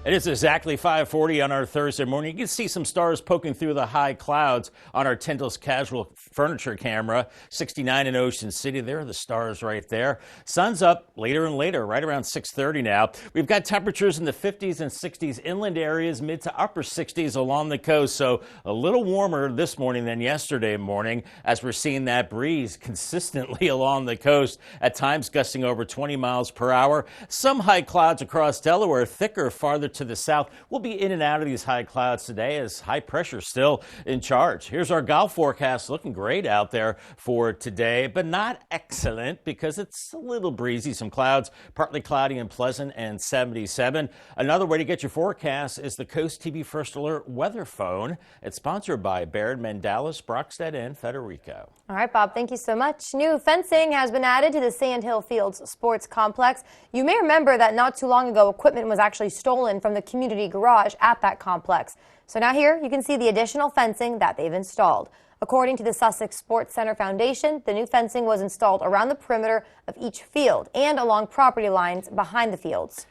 It is exactly 5:40 on our Thursday morning. You can see some stars poking through the high clouds on our Tyndall's Casual Furniture camera. 69 in Ocean City. There are the stars right there. Sun's up later and later, right around 6:30 now. We've got temperatures in the 50s and 60s inland areas, mid to upper 60s along the coast. So a little warmer this morning than yesterday morning as we're seeing that breeze consistently along the coast, at times gusting over 20 miles per hour. Some high clouds across Delaware, thicker farther to the south. We'll be in and out of these high clouds today as high pressure still in charge. Here's our golf forecast. Looking great out there for today, but not excellent because it's a little breezy. Some clouds, partly cloudy and pleasant, and 77. Another way to get your forecast is the CoastTV First Alert weather phone. It's sponsored by Baird, Mandalis, Brockstead, and Federico. All right, Bob, thank you so much. New fencing has been added to the Sand Hill Fields Sports Complex. You may remember that not too long ago, equipment was actually stolen from the community garage at that complex. So now here you can see the additional fencing that they've installed. According to the Sussex Sports Center Foundation, the new fencing was installed around the perimeter of each field and along property lines behind the fields.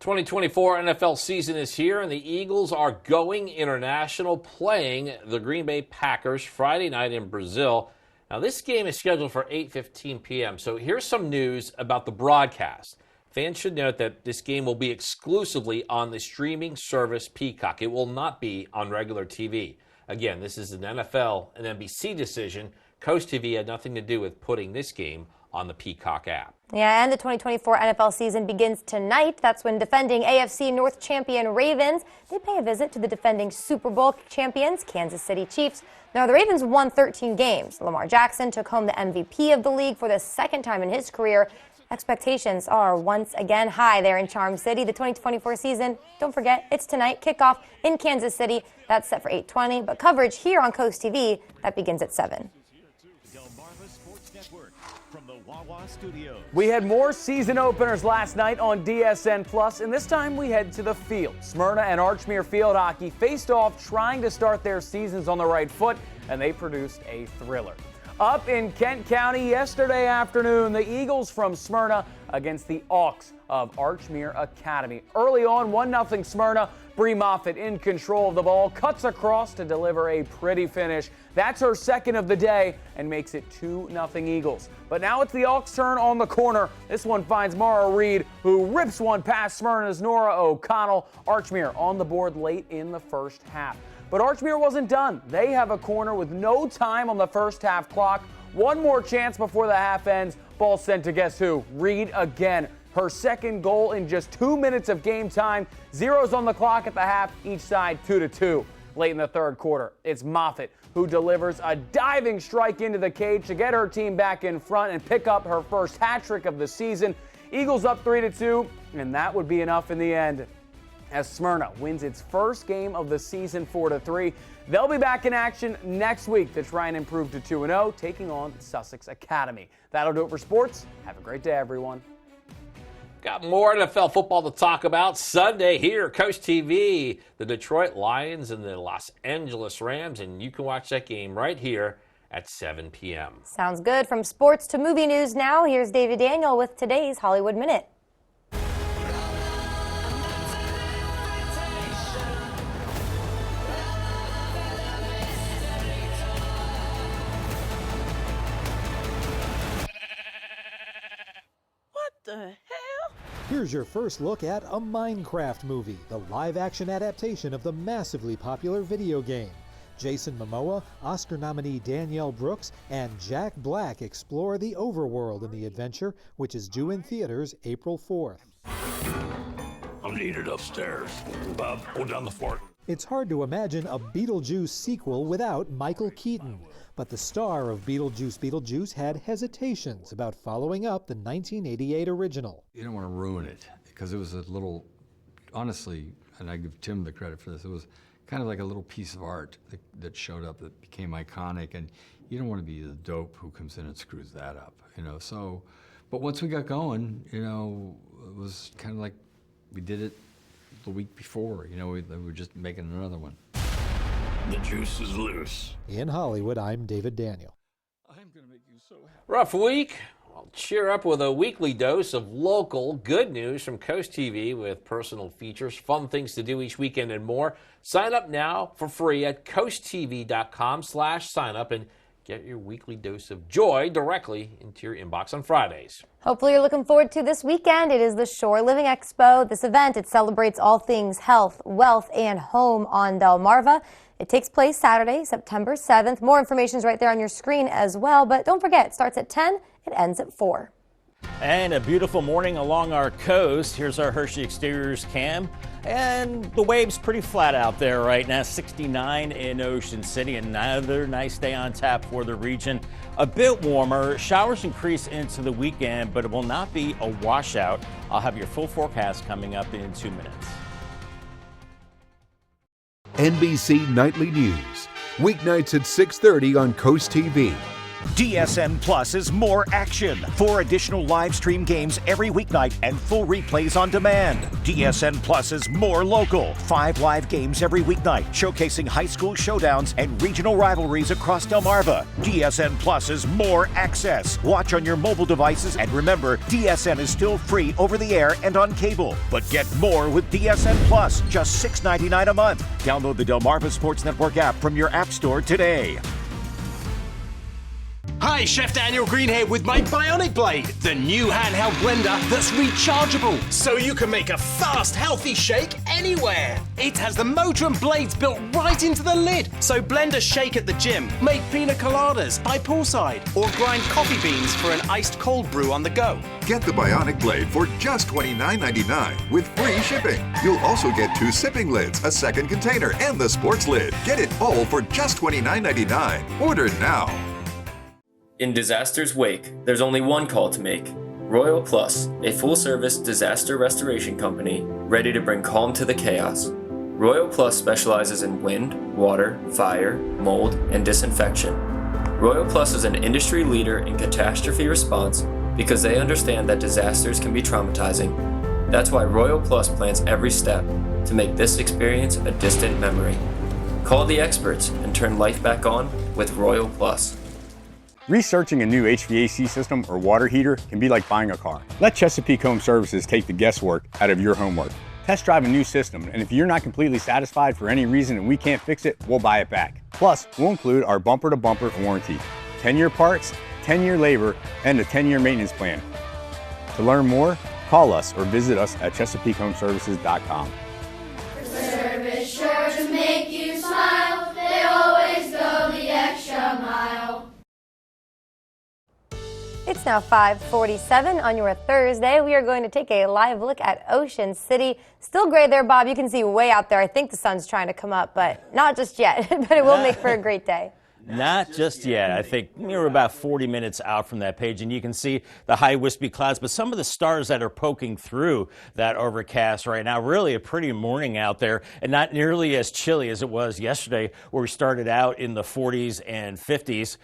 2024 NFL season is here, and the Eagles are going international, playing the Green Bay Packers Friday night in Brazil. Now, this game is scheduled for 8:15 p.m., so here's some news about the broadcast. Fans should note that this game will be exclusively on the streaming service Peacock. It will not be on regular TV. Again, this is an NFL and NBC decision. CoastTV had nothing to do with putting this game on the Peacock app. Yeah, and the 2024 NFL season begins tonight. That's when defending AFC North champion Ravens, they pay a visit to the defending Super Bowl champions, Kansas City Chiefs. Now, the Ravens won 13 games. Lamar Jackson took home the MVP of the league for the second time in his career. Expectations are once again high there in Charm City. The 2024 season, don't forget, it's tonight. Kickoff in Kansas City. That's set for 8:20, but coverage here on Coast TV, that begins at 7. Delmarva Sports Network from the Wawa Studios. We had more season openers last night on DSN Plus, and this time we head to the field. Smyrna and Archmere Field Hockey faced off trying to start their seasons on the right foot, and they produced a thriller. Up in Kent County yesterday afternoon, the Eagles from Smyrna against the Auks of Archmere Academy. Early on, 1-0 Smyrna. Bree Moffitt in control of the ball, cuts across to deliver a pretty finish. That's her second of the day and makes it 2-0 Eagles. But now it's the Auks' turn on the corner. This one finds Mara Reed, who rips one past Smyrna's Nora O'Connell. Archmere on the board late in the first half. But Archmere wasn't done. They have a corner with no time on the first half clock. One more chance before the half ends. Ball sent to guess who? Reed again. Her second goal in just 2 minutes of game time. Zeros on the clock at the half, each side 2-2. Late in the third quarter, it's Moffitt who delivers a diving strike into the cage to get her team back in front and pick up her first hat trick of the season. Eagles up 3-2, and that would be enough in the end, as Smyrna wins its first game of the season 4-3. They'll be back in action next week to try and improve to 2-0, taking on Sussex Academy. That'll do it for sports. Have a great day, everyone. Got more NFL football to talk about Sunday here, Coast TV, the Detroit Lions and the Los Angeles Rams, and you can watch that game right here at 7 p.m. Sounds good. From sports to movie news now, here's David Daniel with today's Hollywood Minute. What the hell? Here's your first look at a Minecraft movie, the live-action adaptation of the massively popular video game. Jason Momoa, Oscar nominee Danielle Brooks, and Jack Black explore the overworld in the adventure, which is due in theaters April 4th. I'm needed upstairs. Bob, go down the floor. It's hard to imagine a Beetlejuice sequel without Michael Keaton, but the star of Beetlejuice had hesitations about following up the 1988 original. You don't want to ruin it, because it was a little, honestly, and I give Tim the credit for this, it was kind of like a little piece of art that showed up that became iconic, and you don't want to be the dope who comes in and screws that up, so, but once we got going, it was kind of like we did it the week before, we were just making another one. The juice is loose. In Hollywood, I'm David Daniel. I'm gonna make you so happy. Rough week? Well, cheer up with a weekly dose of local good news from Coast TV with personal features, fun things to do each weekend, and more. Sign up now for free at coasttv.com/signup and get your weekly dose of joy directly into your inbox on Fridays. Hopefully you're looking forward to this weekend. It is the Shore Living Expo. This event, it celebrates all things health, wealth, and home on Delmarva. It takes place Saturday, September 7th. More information is right there on your screen as well. But don't forget, it starts at 10, it ends at 4. And a beautiful morning along our coast. Here's our Hershey Exteriors cam. And the waves pretty flat out there right now. 69 in Ocean City. Another nice day on tap for the region. A bit warmer. Showers increase into the weekend, but it will not be a washout. I'll have your full forecast coming up in 2 minutes. NBC Nightly News, weeknights at 6:30 on Coast TV. DSN Plus is more action. 4 additional live stream games every weeknight and full replays on demand. DSN Plus is more local. 5 live games every weeknight, showcasing high school showdowns and regional rivalries across Delmarva. DSN Plus is more access. Watch on your mobile devices, and remember, DSN is still free over the air and on cable. But get more with DSN Plus, just $6.99 a month. Download the Delmarva Sports Network app from your app store today. Hi, Chef Daniel Green here with my Bionic Blade, the new handheld blender that's rechargeable, so you can make a fast, healthy shake anywhere. It has the motor and blades built right into the lid, so blend a shake at the gym, make pina coladas by poolside, or grind coffee beans for an iced cold brew on the go. Get the Bionic Blade for just $29.99 with free shipping. You'll also get 2 sipping lids, a second container, and the sports lid. Get it all for just $29.99. Order now. In disaster's wake, there's only one call to make. Royal Plus, a full-service disaster restoration company ready to bring calm to the chaos. Royal Plus specializes in wind, water, fire, mold, and disinfection. Royal Plus is an industry leader in catastrophe response because they understand that disasters can be traumatizing. That's why Royal Plus plans every step to make this experience a distant memory. Call the experts and turn life back on with Royal Plus. Researching a new HVAC system or water heater can be like buying a car. Let Chesapeake Home Services take the guesswork out of your homework. Test drive a new system, and if you're not completely satisfied for any reason and we can't fix it, we'll buy it back. Plus, we'll include our bumper-to-bumper warranty, 10-year parts, 10-year labor, and a 10-year maintenance plan. To learn more, call us or visit us at ChesapeakeHomeservices.com. For service sure to make you smile, they always go the extra mile. It's now 5:47 on your Thursday. We are going to take a live look at Ocean City. Still gray there, Bob. You can see way out there. I think the sun's trying to come up, but not just yet. But it will make for a great day. Not just yet. I think we're about 40 minutes out from that page, and you can see the high wispy clouds, but some of the stars that are poking through that overcast right now. Really a pretty morning out there, and not nearly as chilly as it was yesterday, where we started out in the 40s and 50s.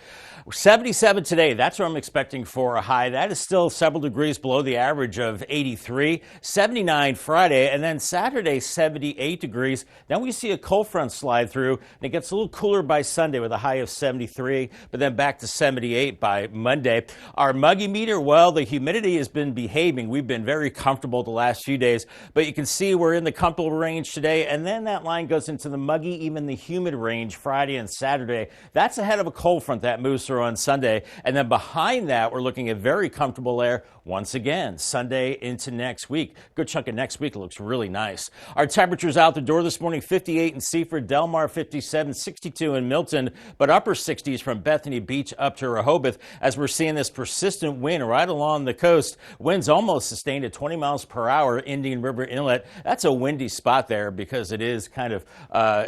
77 today, that's what I'm expecting for a high. That is still several degrees below the average of 83. 79 Friday, and then Saturday, 78 degrees. Then we see a cold front slide through, and it gets a little cooler by Sunday with a high of of 73, but then back to 78 by Monday. Our muggy meter, well, the humidity has been behaving. We've been very comfortable the last few days, but you can see we're in the comfortable range today, and then that line goes into the muggy, even the humid range Friday and Saturday. That's ahead of a cold front that moves through on Sunday, and then behind that, we're looking at very comfortable air once again Sunday into next week. Good chunk of next week looks really nice. Our temperatures out the door this morning: 58 in Seaford, Delmarva 57, 62 in Milton, but upper 60s from Bethany Beach up to Rehoboth, as we're seeing this persistent wind right along the coast. Winds almost sustained at 20 miles per hour, Indian River Inlet. That's a windy spot there because it is kind of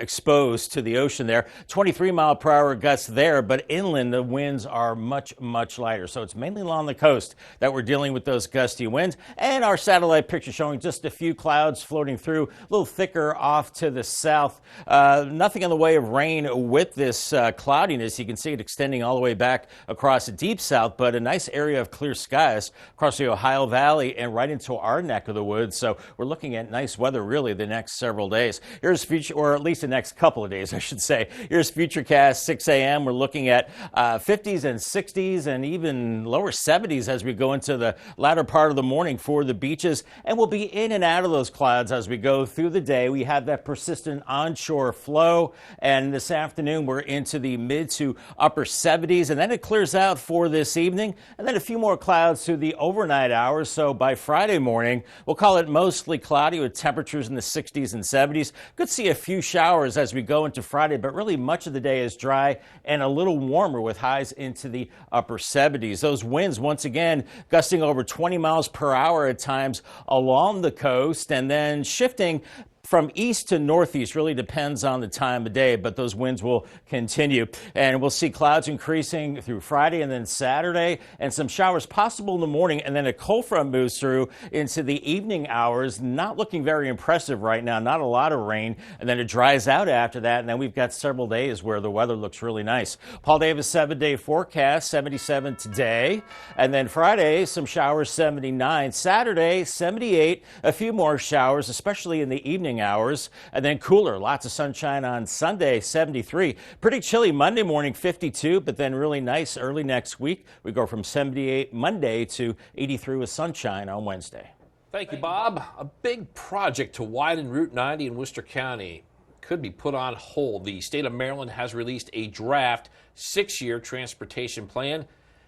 exposed to the ocean there. 23-mile-per-hour gusts there, but inland the winds are much, much lighter. So it's mainly along the coast that we're dealing with those gusty winds. And our satellite picture showing just a few clouds floating through, a little thicker off to the south. Nothing in the way of rain with this cloudiness. You can see it extending all the way back across the deep south, but a nice area of clear skies across the Ohio Valley and right into our neck of the woods. So we're looking at nice weather really the next several days. Here's future, or at least the next couple of days, I should say. Here's Futurecast 6 a.m. We're looking at 50s and 60s and even lower 70s as we go into the latter part of the morning for the beaches, and we'll be in and out of those clouds as we go through the day. We have that persistent onshore flow, and this afternoon we're into the mid to upper 70s, and then it clears out for this evening, and then a few more clouds through the overnight hours. So by Friday morning, we'll call it mostly cloudy with temperatures in the 60s and 70s. Could see a few showers as we go into Friday, but really much of the day is dry and a little warmer with highs into the upper 70s. Those winds once again gusting over 20 miles per hour at times along the coast, and then shifting from east to northeast. Really depends on the time of day, but those winds will continue. And we'll see clouds increasing through Friday and then Saturday, and some showers possible in the morning, and then a cold front moves through into the evening hours. Not looking very impressive right now, not a lot of rain, and then it dries out after that, and then we've got several days where the weather looks really nice. Paul Davis 7-day forecast, 77 today, and then Friday some showers, 79. Saturday 78, a few more showers, especially in the evening hours, and then cooler, lots of sunshine on Sunday, 73. Pretty chilly Monday morning, 52, but then really nice early next week. We go from 78 Monday to 83 with sunshine on Wednesday. Thank you, Bob. A big project to widen Route 90 in Worcester County could be put on hold. The state of Maryland has released a draft 6-year transportation plan,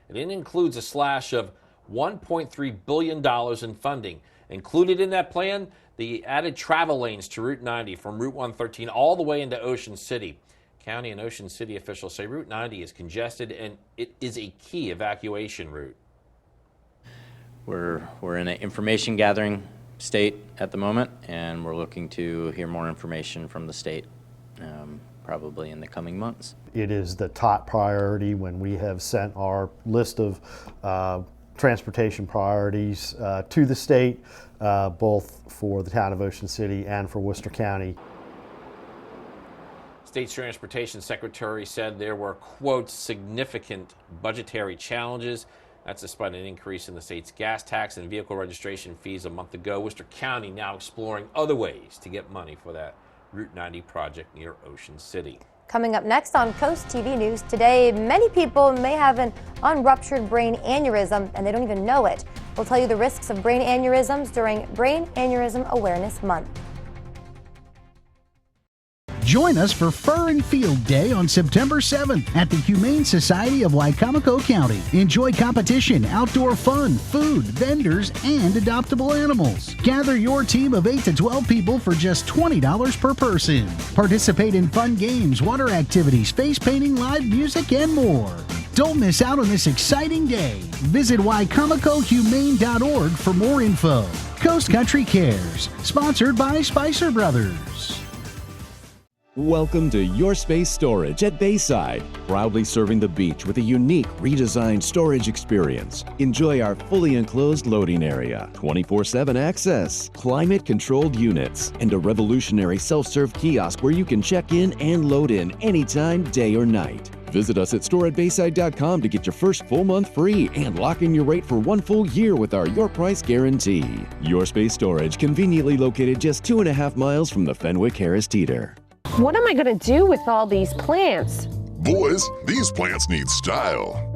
and it includes a slash of $1.3 billion in funding. Included in that plan, the added travel lanes to Route 90 from Route 113 all the way into Ocean City. County and Ocean City officials say Route 90 is congested and it is a key evacuation route. We're in an information gathering state at the moment, and we're looking to hear more information from the state probably in the coming months. It is the top priority when we have sent our list of transportation priorities to the state, both for the town of Ocean City and for Worcester County. State's Transportation Secretary said there were, quote, significant budgetary challenges. That's despite an increase in the state's gas tax and vehicle registration fees a month ago. Worcester County now exploring other ways to get money for that Route 90 project near Ocean City. Coming up next on Coast TV News today, many people may have an unruptured brain aneurysm and they don't even know it. We'll tell you the risks of brain aneurysms during Brain Aneurysm Awareness Month. Join us for Fur and Field Day on September 7th at the Humane Society of Wicomico County. Enjoy competition, outdoor fun, food, vendors, and adoptable animals. Gather your team of 8 to 12 people for just $20 per person. Participate in fun games, water activities, face painting, live music, and more. Don't miss out on this exciting day. Visit wicomicohumane.org for more info. Coast Country Cares, sponsored by Spicer Brothers. Welcome to Your Space Storage at Bayside, proudly serving the beach with a unique redesigned storage experience. Enjoy our fully enclosed loading area, 24/7 access, climate-controlled units, and a revolutionary self-serve kiosk where you can check in and load in anytime, day or night. Visit us at storeatbayside.com to get your first full month free and lock in your rate for 1 full year with our Your Price Guarantee. Your Space Storage, conveniently located just 2.5 miles from the Fenwick Harris Teeter. What am I going to do with all these plants? Boys, these plants need style.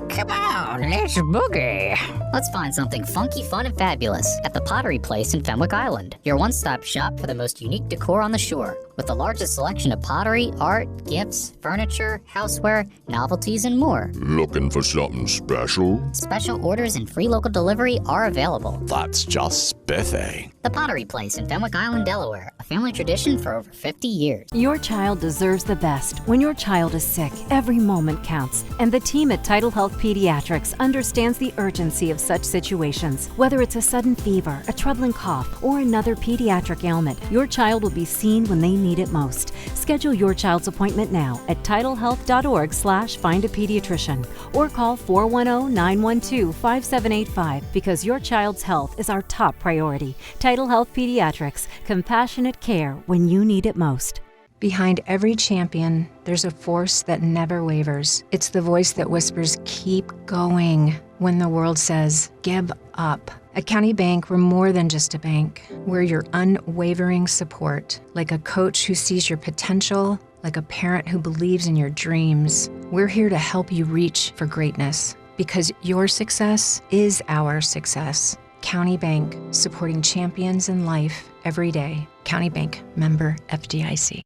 Come on, let's boogie. Let's find something funky, fun, and fabulous at the Pottery Place in Fenwick Island, your one-stop shop for the most unique decor on the shore. With the largest selection of pottery, art, gifts, furniture, houseware, novelties, and more. Looking for something special? Special orders and free local delivery are available. That's just spiffy. The Pottery Place in Fenwick Island, Delaware, a family tradition for over 50 years. Your child deserves the best. When your child is sick, every moment counts. And the team at Tidal Health Pediatrics understands the urgency of such situations. Whether it's a sudden fever, a troubling cough, or another pediatric ailment, your child will be seen when they need it most. Schedule your child's appointment now at tidalhealth.org/findapediatrician or call 410-912-5785 because your child's health is our top priority. Tidal Health Pediatrics, compassionate care when you need it most. Behind every champion, there's a force that never wavers. It's the voice that whispers, keep going, when the world says, give up. At County Bank, we're more than just a bank. We're your unwavering support, like a coach who sees your potential, like a parent who believes in your dreams. We're here to help you reach for greatness, because your success is our success. County Bank, supporting champions in life every day. County Bank, member FDIC.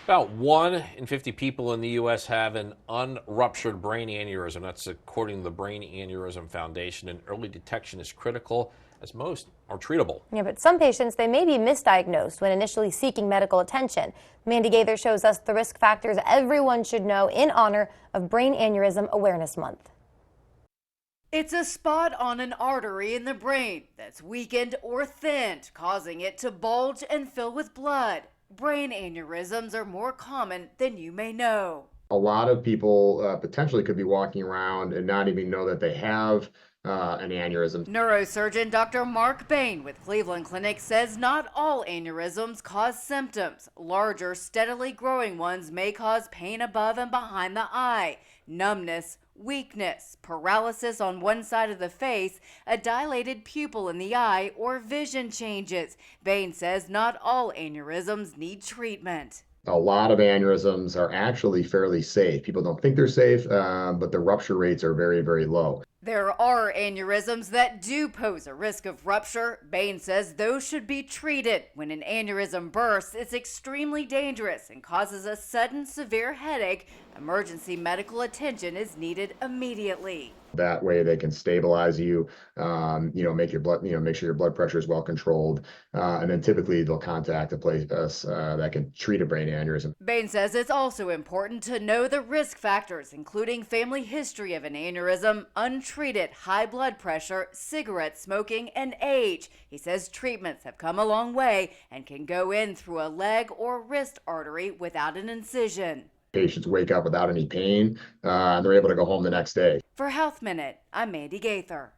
About 1 in 50 people in the U.S. have an unruptured brain aneurysm. That's according to the Brain Aneurysm Foundation, and early detection is critical, as most are treatable. Yeah, but some patients, they may be misdiagnosed when initially seeking medical attention. Mandy Gaither shows us the risk factors everyone should know in honor of Brain Aneurysm Awareness Month. It's a spot on an artery in the brain that's weakened or thinned, causing it to bulge and fill with blood. Brain aneurysms are more common than you may know. A lot of people potentially could be walking around and not even know that they have an aneurysm. Neurosurgeon Dr. Mark Bain with Cleveland Clinic says not all aneurysms cause symptoms. Larger, steadily growing ones may cause pain above and behind the eye, numbness, weakness, paralysis on one side of the face, a dilated pupil in the eye, or vision changes. Bain says not all aneurysms need treatment. A lot of aneurysms are actually fairly safe. People don't think they're safe, but the rupture rates are very, very low. There are aneurysms that do pose a risk of rupture. Bain says those should be treated. When an aneurysm bursts, it's extremely dangerous and causes a sudden severe headache. Emergency medical attention is needed immediately. That way they can stabilize you, make your blood, make sure your blood pressure is well controlled. And then typically they'll contact a place that can treat a brain aneurysm. Bain says it's also important to know the risk factors, including family history of an aneurysm, untreated high blood pressure, cigarette smoking, and age. He says treatments have come a long way and can go in through a leg or wrist artery without an incision. Patients wake up without any pain, and they're able to go home the next day. For Health Minute, I'm Mandy Gaither.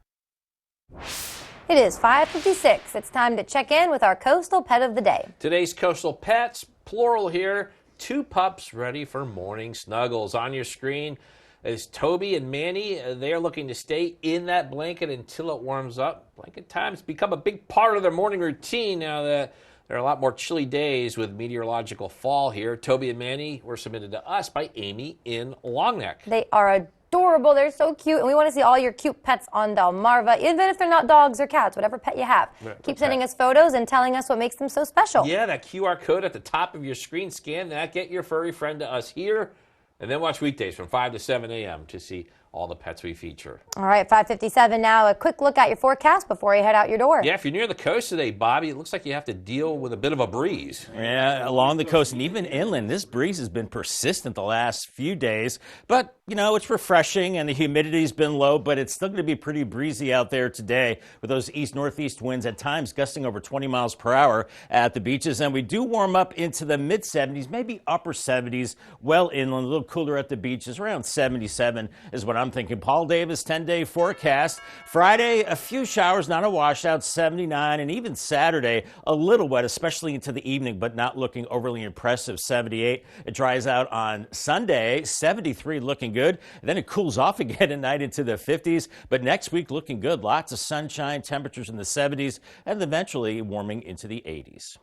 It is 5:56. It's time to check in with our coastal pet of the day. Today's coastal pets, plural here, 2 pups ready for morning snuggles. On your screen is Toby and Manny. They're looking to stay in that blanket until it warms up. Blanket time's become a big part of their morning routine now that there are a lot more chilly days with meteorological fall here. Toby and Manny were submitted to us by Amy in Longneck. They are adorable. They're so cute. And we want to see all your cute pets on Delmarva, even if they're not dogs or cats, whatever pet you have. Keep sending us photos and telling us what makes them so special. Yeah, that QR code at the top of your screen. Scan that. Get your furry friend to us here. And then watch weekdays from 5 to 7 a.m. to see all the pets we feature. All right, 5:57 now. A quick look at your forecast before you head out your door. Yeah, if you're near the coast today, Bobby, it looks like you have to deal with a bit of a breeze. Yeah, along the coast and even inland, this breeze has been persistent the last few days. But, it's refreshing and the humidity's been low, but it's still going to be pretty breezy out there today with those east-northeast winds at times gusting over 20 miles per hour at the beaches. And we do warm up into the mid-70s, maybe upper 70s, well inland, a little cooler at the beaches, around 77 is what I'm thinking. Paul Davis 10-day forecast. Friday, a few showers, not a washout, 79, and even Saturday, a little wet, especially into the evening, but not looking overly impressive, 78. It dries out on Sunday, 73, looking good. Then it cools off again at night into the 50s, but next week looking good. Lots of sunshine, temperatures in the 70s, and eventually warming into the 80s.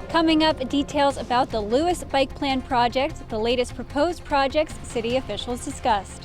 Coming up, details about the Lewes Bike Plan project, the latest proposed projects city officials discussed.